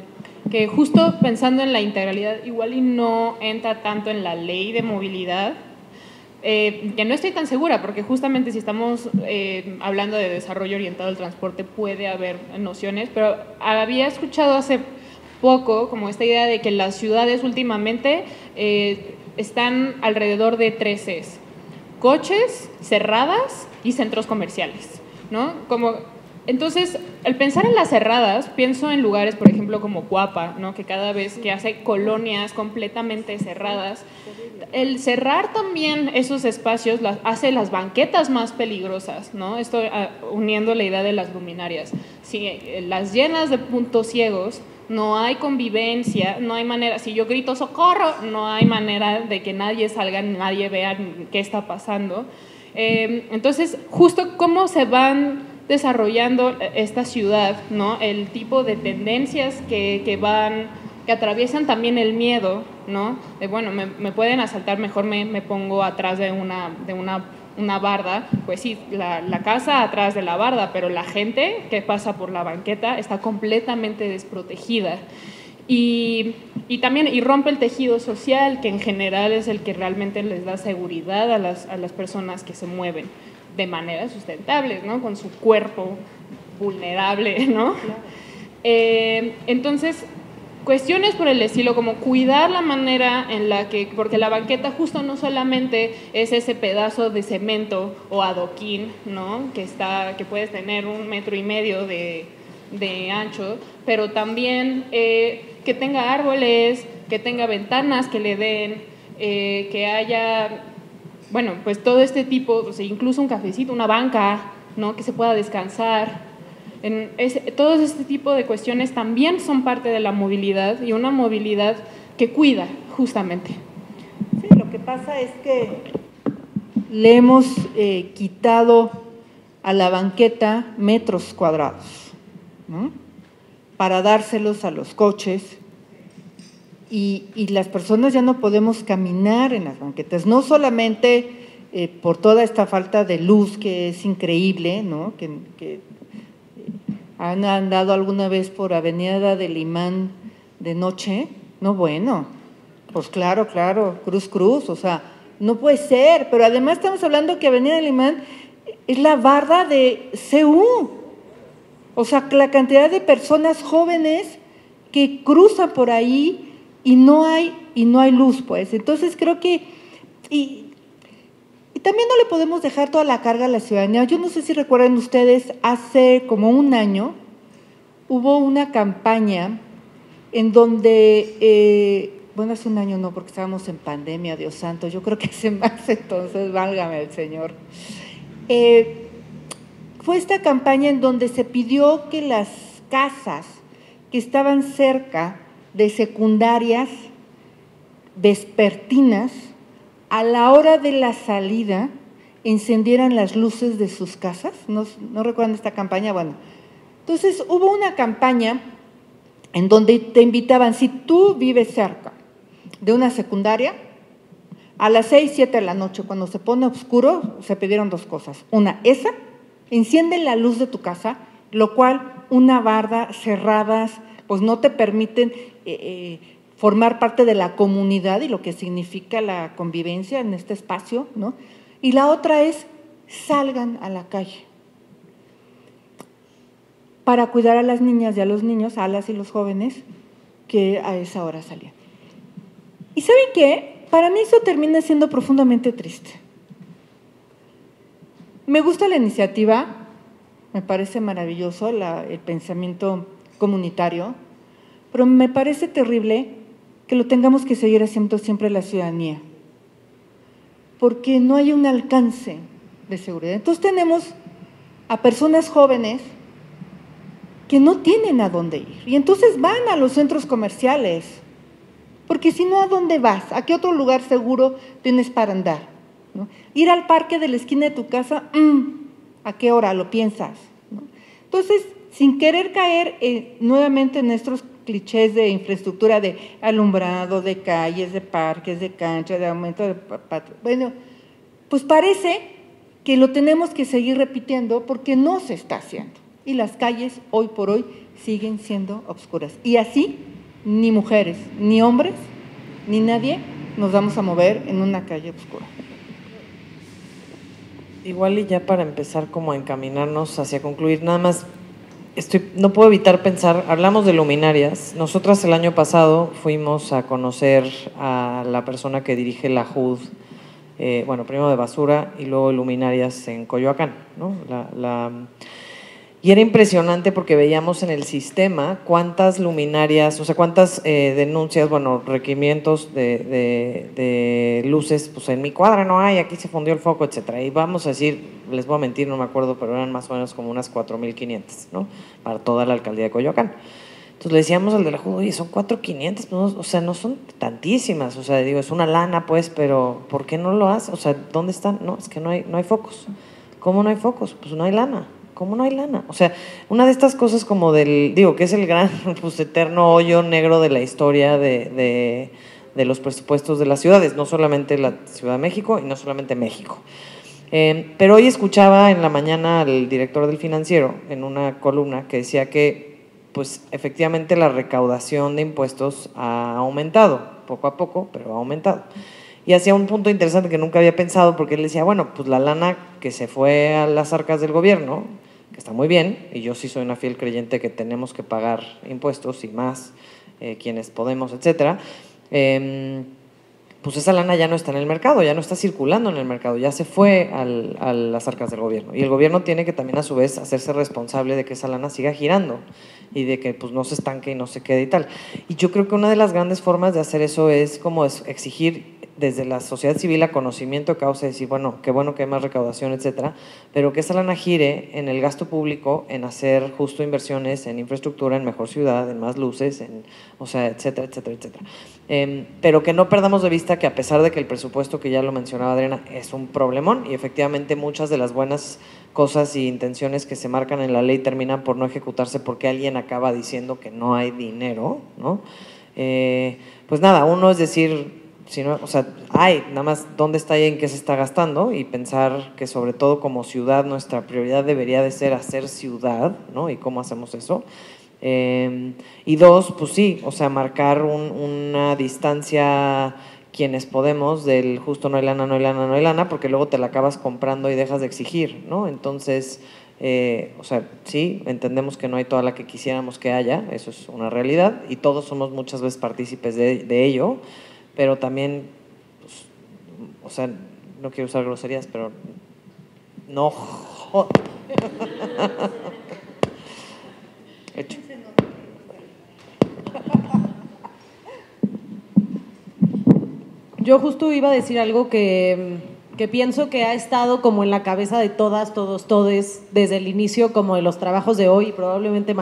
que justo pensando en la integralidad, igual y no entra tanto en la ley de movilidad, que no estoy tan segura, porque justamente si estamos hablando de desarrollo orientado al transporte puede haber nociones, pero había escuchado hace poco como esta idea de que las ciudades últimamente están alrededor de 3 Cs: coches, cerradas y centros comerciales, ¿no? Entonces, al pensar en las cerradas, pienso en lugares, por ejemplo, como Cuapa, ¿no? Que cada vez que hace colonias completamente cerradas, el cerrar también esos espacios hace las banquetas más peligrosas, ¿no? Esto uniendo la idea de las luminarias. Si las llenas de puntos ciegos, no hay convivencia, no hay manera, si yo grito socorro, no hay manera de que nadie salga, nadie vea qué está pasando. Entonces, justo cómo se van desarrollando esta ciudad, ¿no? El tipo de tendencias que atraviesan también el miedo, ¿no? De, bueno, me pueden asaltar, mejor me pongo atrás de una barda. Pues sí, la casa atrás de la barda, pero la gente que pasa por la banqueta está completamente desprotegida. Y también rompe el tejido social, que en general es el que realmente les da seguridad a las personas que se mueven de manera sustentable, ¿no? Con su cuerpo vulnerable, ¿no? Claro. Entonces, cuestiones por el estilo, como cuidar la manera en la que, porque la banqueta justo no solamente es ese pedazo de cemento o adoquín, ¿no? Que puedes tener 1,5 metros de ancho, pero también que tenga árboles, que tenga ventanas que le den, que haya, bueno, pues todo este tipo, o sea, incluso un cafecito, una banca, ¿no? Que se pueda descansar. Todo este tipo de cuestiones también son parte de la movilidad, y una movilidad que cuida, justamente. Sí, lo que pasa es que le hemos quitado a la banqueta metros cuadrados, ¿no? Para dárselos a los coches, y las personas ya no podemos caminar en las banquetas, no solamente por toda esta falta de luz que es increíble, ¿no? Que han andado alguna vez por Avenida del Imán de noche, no, bueno, pues claro, cruz, o sea, no puede ser, pero además estamos hablando que Avenida del Imán es la barda de CU, o sea, la cantidad de personas jóvenes que cruzan por ahí y no hay luz, pues. Entonces creo que, y también no le podemos dejar toda la carga a la ciudadanía. Yo no sé si recuerdan ustedes, hace como 1 año hubo una campaña en donde, bueno, hace 1 año no, porque estábamos en pandemia, Dios santo, yo creo que hace más, entonces, válgame el Señor. Fue esta campaña en donde se pidió que las casas que estaban cerca de secundarias vespertinas, a la hora de la salida, encendieran las luces de sus casas. ¿No recuerdan esta campaña? Bueno, entonces hubo una campaña en donde te invitaban, si tú vives cerca de una secundaria, a las 6, 7 de la noche, cuando se pone oscuro, se pidieron 2 cosas. Una, esa, enciende la luz de tu casa, lo cual una barda, cerradas, pues no te permiten formar parte de la comunidad y lo que significa la convivencia en este espacio, ¿no? Y la otra es, salgan a la calle para cuidar a las niñas y a los niños, a las y los jóvenes que a esa hora salían. ¿Y saben qué? Para mí eso termina siendo profundamente triste. Me gusta la iniciativa, me parece maravilloso el pensamiento comunitario, pero me parece terrible que lo tengamos que seguir haciendo siempre la ciudadanía, porque no hay un alcance de seguridad. Entonces tenemos a personas jóvenes que no tienen a dónde ir, y entonces van a los centros comerciales, porque si no, ¿a dónde vas? ¿A qué otro lugar seguro tienes para andar? ¿No? Ir al parque de la esquina de tu casa, ¿a qué hora lo piensas? ¿No? Entonces, sin querer caer nuevamente en nuestros clichés de infraestructura, de alumbrado, de calles, de parques, de canchas, de aumento de bueno, pues parece que lo tenemos que seguir repitiendo porque no se está haciendo. Y las calles hoy por hoy siguen siendo oscuras. Y así, ni mujeres, ni hombres, ni nadie nos vamos a mover en una calle oscura. Igual y ya para empezar como a encaminarnos hacia concluir, nada más, no puedo evitar pensar, hablamos de luminarias, nosotras el año pasado fuimos a conocer a la persona que dirige la JUD, bueno, primero de basura y luego luminarias en Coyoacán, ¿no? Y era impresionante porque veíamos en el sistema cuántas luminarias, o sea, cuántas denuncias, bueno, requerimientos de luces, pues en mi cuadra no hay, aquí se fundió el foco, etcétera. Y vamos a decir, les voy a mentir, no me acuerdo, pero eran más o menos como unas 4,500, ¿no? Para toda la alcaldía de Coyoacán. Entonces le decíamos al de la Junta, oye, son 4,500, pues, o sea, no son tantísimas, o sea, digo, es una lana, pues, pero ¿por qué no lo hace? O sea, ¿dónde están? No, es que no hay focos. ¿Cómo no hay focos? Pues no hay lana. ¿Cómo no hay lana? O sea, una de estas cosas como digo, que es el gran, pues, eterno hoyo negro de la historia de los presupuestos de las ciudades, no solamente la Ciudad de México y no solamente México. Pero hoy escuchaba en la mañana al director del Financiero en una columna que decía que pues efectivamente la recaudación de impuestos ha aumentado, poco a poco, pero ha aumentado. Y hacía un punto interesante que nunca había pensado, porque él decía, bueno, pues la lana que se fue a las arcas del gobierno, que está muy bien, y yo sí soy una fiel creyente que tenemos que pagar impuestos y más, quienes podemos, etcétera, pues esa lana ya no está en el mercado, ya no está circulando en el mercado, ya se fue a las arcas del gobierno. Y el gobierno tiene que también a su vez hacerse responsable de que esa lana siga girando y de que pues no se estanque y no se quede y tal. Y yo creo que una de las grandes formas de hacer eso es como exigir desde la sociedad civil a conocimiento de causa, decir, bueno que hay más recaudación, etcétera, pero que esa lana gire en el gasto público, en hacer justo inversiones en infraestructura, en mejor ciudad, en más luces, o sea, etcétera, etcétera, etcétera. Pero que no perdamos de vista que a pesar de que el presupuesto, que ya lo mencionaba Adriana, es un problemón y efectivamente muchas de las buenas cosas y intenciones que se marcan en la ley terminan por no ejecutarse porque alguien acaba diciendo que no hay dinero, ¿no? Pues nada, uno es decir, sino, o sea, nada más dónde está y en qué se está gastando, y pensar que sobre todo como ciudad nuestra prioridad debería de ser hacer ciudad, ¿no? Y cómo hacemos eso. Y dos, pues sí, o sea, marcar una distancia quienes podemos del justo no hay lana, no hay lana, no hay lana, porque luego te la acabas comprando y dejas de exigir, ¿no? Entonces, o sea, sí, entendemos que no hay toda la que quisiéramos que haya, eso es una realidad, y todos somos muchas veces partícipes de ello, pero también, pues, o sea, no quiero usar groserías, pero no hecho. Yo justo iba a decir algo que pienso que ha estado como en la cabeza de todas, todos, todes, desde el inicio como de los trabajos de hoy y probablemente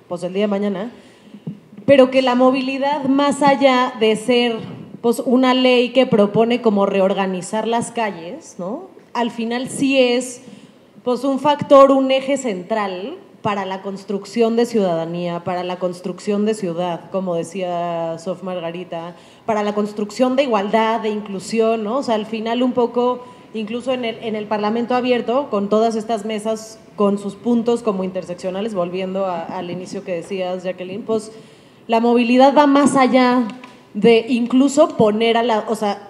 pues el día de mañana, pero que la movilidad, más allá de ser pues una ley que propone como reorganizar las calles, ¿no? Al final sí es pues un factor, un eje central para la construcción de ciudadanía, para la construcción de ciudad, como decía Sof Margarita, para la construcción de igualdad, de inclusión, ¿no? O sea, al final un poco, incluso en el Parlamento abierto, con todas estas mesas, con sus puntos como interseccionales, volviendo al inicio que decías, Jacqueline, pues la movilidad va más allá de incluso poner o sea,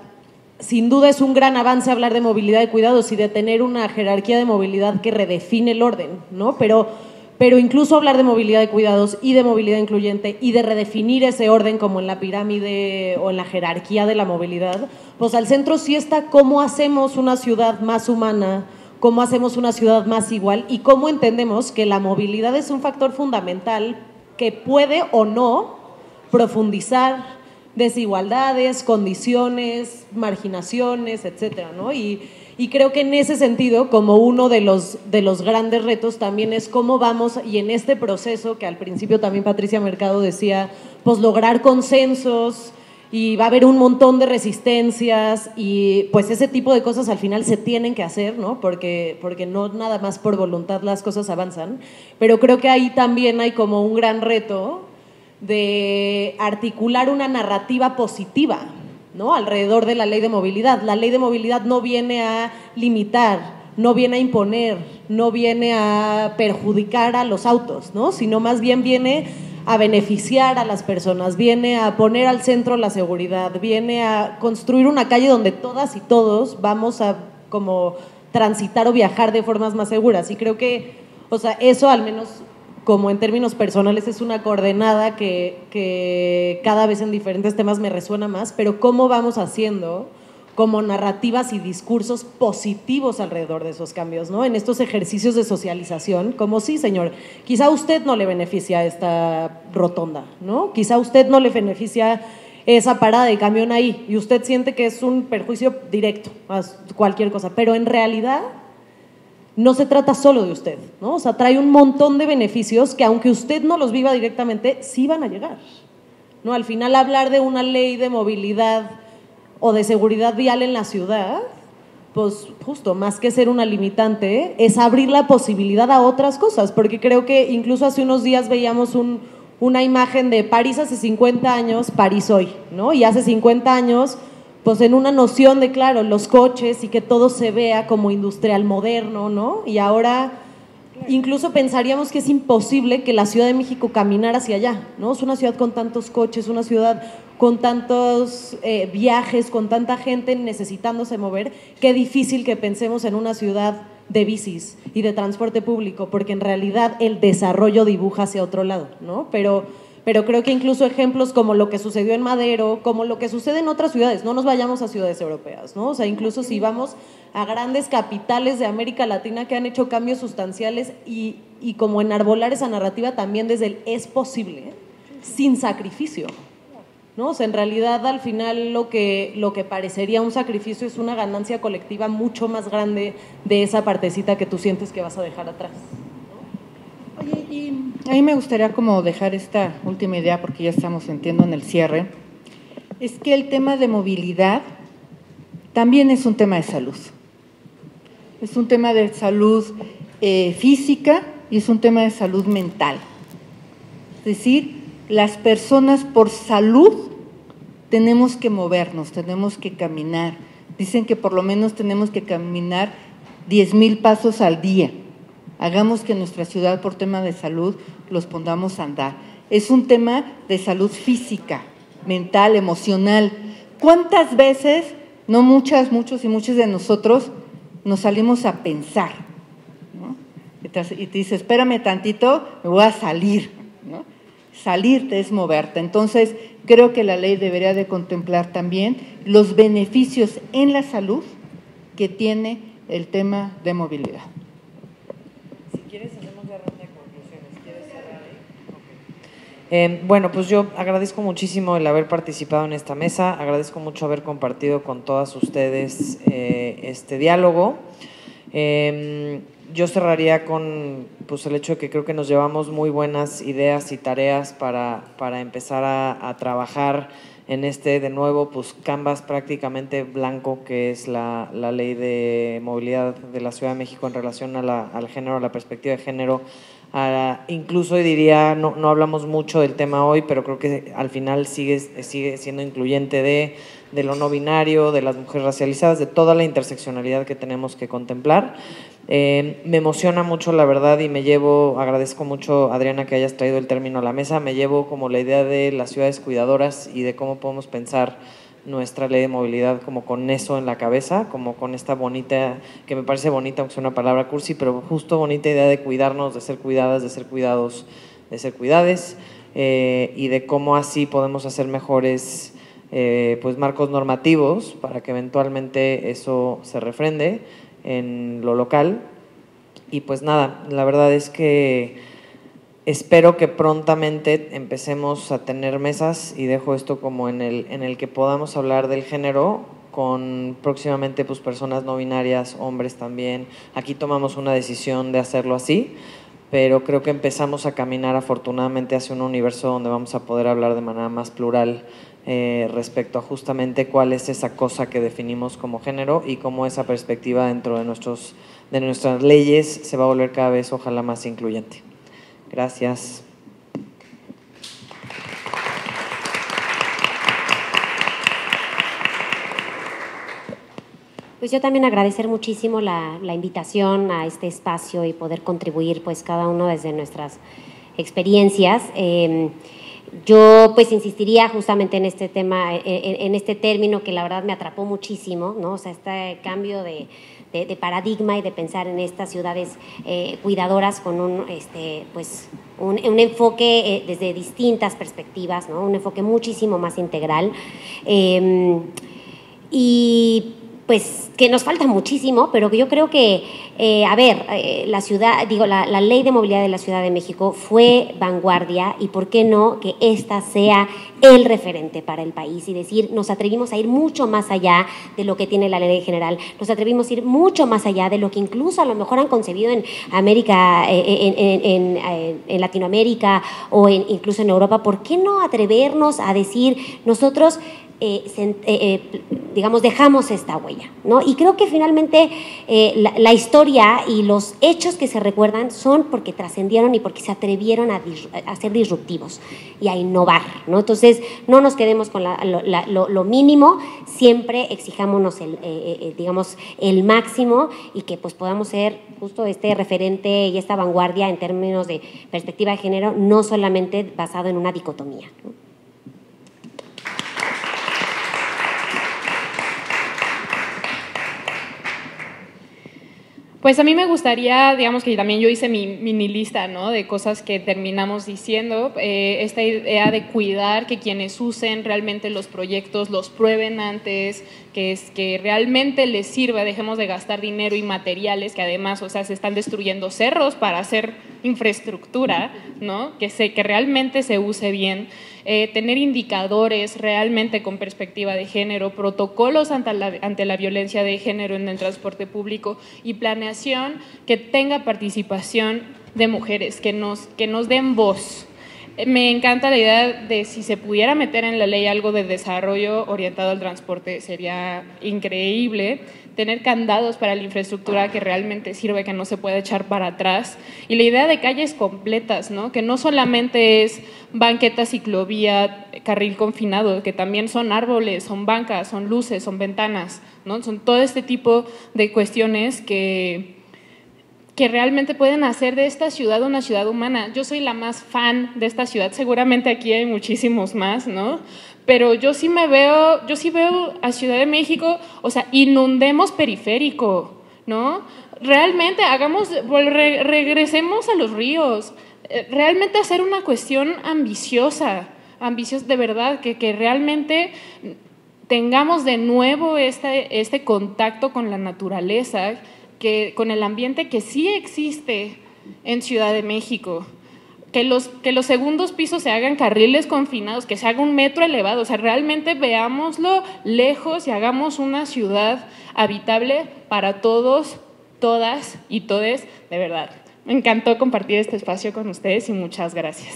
sin duda es un gran avance hablar de movilidad y cuidados y de tener una jerarquía de movilidad que redefine el orden, ¿no? Pero incluso hablar de movilidad y cuidados y de movilidad incluyente y de redefinir ese orden como en la pirámide o en la jerarquía de la movilidad, pues al centro sí está cómo hacemos una ciudad más humana, cómo hacemos una ciudad más igual y cómo entendemos que la movilidad es un factor fundamental que puede o no profundizar desigualdades, condiciones, marginaciones, etcétera, ¿no? Y creo que en ese sentido, como uno de los grandes retos también es cómo vamos, y en este proceso que al principio también Patricia Mercado decía, pues lograr consensos, y va a haber un montón de resistencias, y pues ese tipo de cosas al final se tienen que hacer, ¿no? Porque no nada más por voluntad las cosas avanzan, pero creo que ahí también hay como un gran reto de articular una narrativa positiva, ¿no? Alrededor de la ley de movilidad. La ley de movilidad no viene a limitar, no viene a imponer, no viene a perjudicar a los autos, ¿no? Sino más bien viene a beneficiar a las personas, viene a poner al centro la seguridad, viene a construir una calle donde todas y todos vamos a como transitar o viajar de formas más seguras. Y creo que, o sea, eso al menos como en términos personales es una coordenada que cada vez en diferentes temas me resuena más, pero cómo vamos haciendo como narrativas y discursos positivos alrededor de esos cambios, ¿no? En estos ejercicios de socialización, como sí, señor, quizá a usted no le beneficia esta rotonda, ¿no? Quizá a usted no le beneficia esa parada de camión ahí y usted siente que es un perjuicio directo a cualquier cosa, pero en realidad no se trata solo de usted, ¿no? O sea, trae un montón de beneficios que aunque usted no los viva directamente, sí van a llegar, ¿no? Al final hablar de una ley de movilidad o de seguridad vial en la ciudad, pues justo, más que ser una limitante, es abrir la posibilidad a otras cosas, porque creo que incluso hace unos días veíamos una imagen de París hace 50 años, París hoy, ¿no? Y hace 50 años, pues en una noción de, claro, los coches y que todo se vea como industrial moderno, ¿no? Y ahora incluso pensaríamos que es imposible que la Ciudad de México caminara hacia allá, ¿no? Es una ciudad con tantos coches, una ciudad con tantos viajes, con tanta gente necesitándose mover, qué difícil que pensemos en una ciudad de bicis y de transporte público, porque en realidad el desarrollo dibuja hacia otro lado, ¿no? Pero creo que incluso ejemplos como lo que sucedió en Madero, como lo que sucede en otras ciudades, no nos vayamos a ciudades europeas, ¿no? O sea, incluso si vamos a grandes capitales de América Latina que han hecho cambios sustanciales y como enarbolar esa narrativa también desde el es posible, sin sacrificio, ¿no? O sea, en realidad al final lo que parecería un sacrificio es una ganancia colectiva mucho más grande de esa partecita que tú sientes que vas a dejar atrás. Oye, y a mí me gustaría como dejar esta última idea, porque ya estamos, entiendo, en el cierre, es que el tema de movilidad también es un tema de salud. Es un tema de salud física y es un tema de salud mental. Es decir, las personas por salud tenemos que movernos, tenemos que caminar. Dicen que por lo menos tenemos que caminar 10,000 pasos al día. Hagamos que nuestra ciudad, por tema de salud, los pongamos a andar. Es un tema de salud física, mental, emocional. ¿Cuántas veces, no muchas, muchos y muchos de nosotros, nos salimos a pensar, ¿no? Y te dices, espérame tantito, me voy a salir, ¿no? Salirte es moverte. Entonces, creo que la ley debería de contemplar también los beneficios en la salud que tiene el tema de movilidad. Bueno, pues yo agradezco muchísimo el haber participado en esta mesa, agradezco mucho haber compartido con todas ustedes este diálogo. Yo cerraría con pues, el hecho de que creo que nos llevamos muy buenas ideas y tareas para empezar a trabajar en este, de nuevo, pues canvas prácticamente blanco que es la ley de movilidad de la Ciudad de México en relación al género, a la perspectiva de género. Incluso diría, no hablamos mucho del tema hoy, pero creo que al final sigue siendo incluyente de lo no binario, de las mujeres racializadas, de toda la interseccionalidad que tenemos que contemplar. Me emociona mucho, la verdad, y agradezco mucho, Adriana, que hayas traído el término a la mesa. Me llevo como la idea de las ciudades cuidadoras y de cómo podemos pensar nuestra ley de movilidad como con eso en la cabeza, como con esta bonita, que me parece bonita, aunque sea una palabra cursi, pero justo bonita idea de cuidarnos, de ser cuidadas, de ser cuidados, de ser cuidades, y de cómo así podemos hacer mejores pues marcos normativos para que eventualmente eso se refrende en lo local. Y pues nada, la verdad es que espero que prontamente empecemos a tener mesas, y dejo esto como en el que podamos hablar del género con próximamente pues personas no binarias, hombres también. Aquí tomamos una decisión de hacerlo así, pero creo que empezamos a caminar afortunadamente hacia un universo donde vamos a poder hablar de manera más plural respecto a justamente cuál es esa cosa que definimos como género y cómo esa perspectiva dentro de nuestras leyes se va a volver cada vez, ojalá, más incluyente. Gracias. Pues yo también agradecer muchísimo la invitación a este espacio y poder contribuir pues cada uno desde nuestras experiencias. Yo pues insistiría justamente en este tema, en este término que la verdad me atrapó muchísimo, ¿no? O sea, este cambio de paradigma y de pensar en estas ciudades cuidadoras con un enfoque desde distintas perspectivas, ¿no? Un enfoque muchísimo más integral. Y pues que nos falta muchísimo, pero que yo creo que, la ciudad, la Ley de Movilidad de la Ciudad de México fue vanguardia, y por qué no que esta sea el referente para el país, y decir, nos atrevimos a ir mucho más allá de lo que tiene la ley general, nos atrevimos a ir mucho más allá de lo que incluso a lo mejor han concebido en América, en Latinoamérica o incluso en Europa. ¿Por qué no atrevernos a decir, nosotros dejamos esta huella, ¿no? Y creo que finalmente la historia y los hechos que se recuerdan son porque trascendieron y porque se atrevieron a ser disruptivos y a innovar, ¿no? Entonces, no nos quedemos con lo mínimo, siempre exijámonos el máximo, y que pues podamos ser justo este referente y esta vanguardia en términos de perspectiva de género, no solamente basado en una dicotomía, ¿no? Pues a mí me gustaría, digamos que también yo hice mi mini lista, ¿no?, de cosas que terminamos diciendo. Esta idea de cuidar que quienes usen realmente los proyectos los prueben antes, que realmente les sirva, dejemos de gastar dinero y materiales que además, o sea, se están destruyendo cerros para hacer infraestructura, ¿no?, que realmente se use bien. Tener indicadores realmente con perspectiva de género, protocolos ante la violencia de género en el transporte público y planeación que tenga participación de mujeres, que nos den voz. Me encanta la idea de si se pudiera meter en la ley algo de desarrollo orientado al transporte, sería increíble. Tener candados para la infraestructura que realmente sirve, que no se puede echar para atrás. Y la idea de calles completas, ¿no?, que no solamente es banqueta, ciclovía, carril confinado, que también son árboles, son bancas, son luces, son ventanas, ¿no? Son todo este tipo de cuestiones que realmente pueden hacer de esta ciudad una ciudad humana. Yo soy la más fan de esta ciudad, seguramente aquí hay muchísimos más, ¿no? Pero yo sí veo a Ciudad de México, o sea, inundemos periférico, ¿no? Realmente regresemos a los ríos, realmente hacer una cuestión ambiciosa de verdad, que realmente tengamos de nuevo este contacto con la naturaleza, con el ambiente que sí existe en Ciudad de México. Que los segundos pisos se hagan carriles confinados, que se haga un metro elevado, o sea, realmente veámoslo lejos y hagamos una ciudad habitable para todos, todas y todes, de verdad. Me encantó compartir este espacio con ustedes y muchas gracias.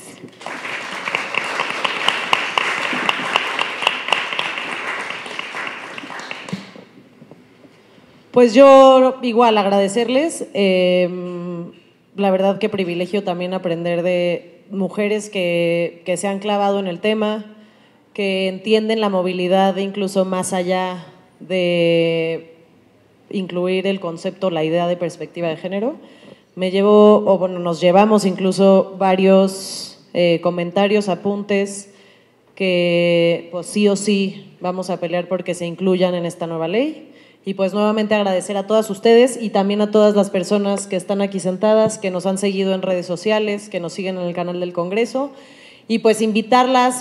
Pues yo igual agradecerles. La verdad que privilegio también aprender de mujeres que se han clavado en el tema, que entienden la movilidad incluso más allá de incluir el concepto, la idea de perspectiva de género. Nos llevamos incluso varios comentarios, apuntes que pues sí o sí vamos a pelear porque se incluyan en esta nueva ley. Y pues nuevamente agradecer a todas ustedes y también a todas las personas que están aquí sentadas, que nos han seguido en redes sociales, que nos siguen en el canal del Congreso. Y pues invitarles,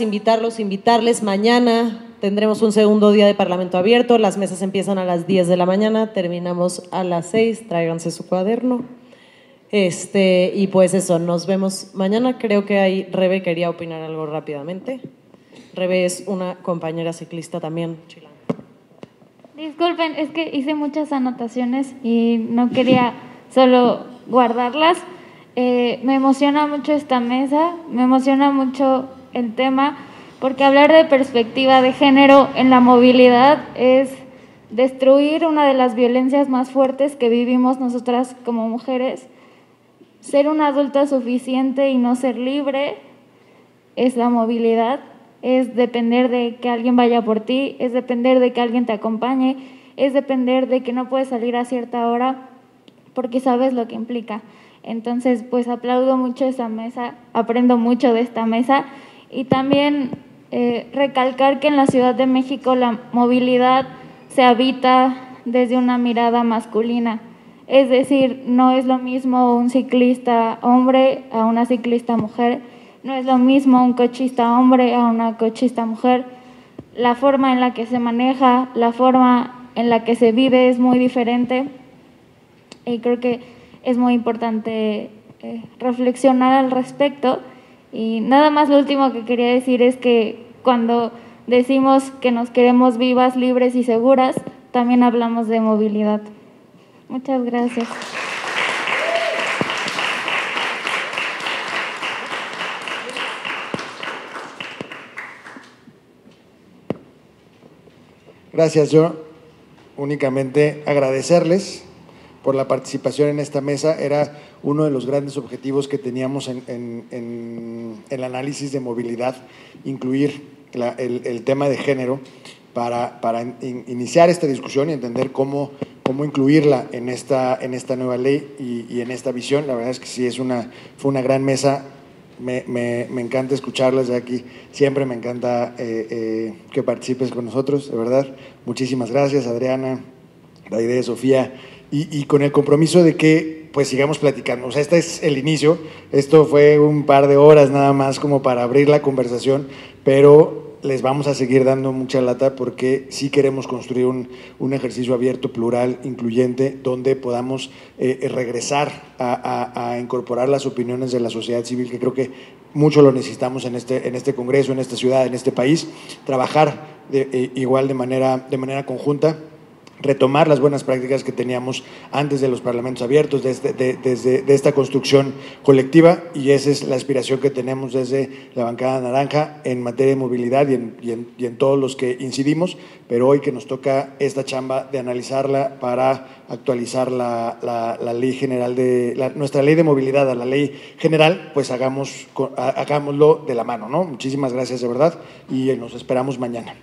mañana tendremos un segundo día de Parlamento abierto, las mesas empiezan a las 10 de la mañana, terminamos a las 6, tráiganse su cuaderno. Y pues eso, nos vemos mañana. Creo que Rebe quería opinar algo rápidamente. Rebe es una compañera ciclista también chilanga. Disculpen, es que hice muchas anotaciones y no quería solo guardarlas. Me emociona mucho esta mesa, me emociona mucho el tema, porque hablar de perspectiva de género en la movilidad es destruir una de las violencias más fuertes que vivimos nosotras como mujeres. Ser una adulta suficiente y no ser libre es la movilidad. Es depender de que alguien vaya por ti, es depender de que alguien te acompañe, es depender de que no puedes salir a cierta hora porque sabes lo que implica. Entonces, pues aplaudo mucho esa mesa, aprendo mucho de esta mesa y también recalcar que en la Ciudad de México la movilidad se habita desde una mirada masculina. Es decir, no es lo mismo un ciclista hombre a una ciclista mujer, no es lo mismo un cochista hombre a una cochista mujer. La forma en la que se maneja, la forma en la que se vive es muy diferente y creo que es muy importante reflexionar al respecto. Y nada más lo último que quería decir es que cuando decimos que nos queremos vivas, libres y seguras, también hablamos de movilidad. Muchas gracias. Gracias. Yo únicamente agradecerles por la participación en esta mesa. Era uno de los grandes objetivos que teníamos en el análisis de movilidad, incluir el tema de género para iniciar esta discusión y entender cómo incluirla en esta nueva ley y en esta visión. La verdad es que sí, fue una gran mesa. Me encanta escucharlas de aquí, siempre me encanta que participes con nosotros, de verdad. Muchísimas gracias, Adriana, Daide, Sofía, y con el compromiso de que pues sigamos platicando. O sea, este es el inicio, esto fue un par de horas nada más como para abrir la conversación, pero les vamos a seguir dando mucha lata porque sí queremos construir un ejercicio abierto, plural, incluyente, donde podamos regresar a incorporar las opiniones de la sociedad civil, que creo que mucho lo necesitamos en este congreso, en esta ciudad, en este país, trabajar igual de manera conjunta, retomar las buenas prácticas que teníamos antes de los parlamentos abiertos, de esta construcción colectiva, y esa es la aspiración que tenemos desde la bancada naranja en materia de movilidad y en todos los que incidimos, pero hoy que nos toca esta chamba de analizarla para actualizar la ley general nuestra ley de movilidad a la ley general, pues hagámoslo de la mano, ¿no? Muchísimas gracias de verdad y nos esperamos mañana.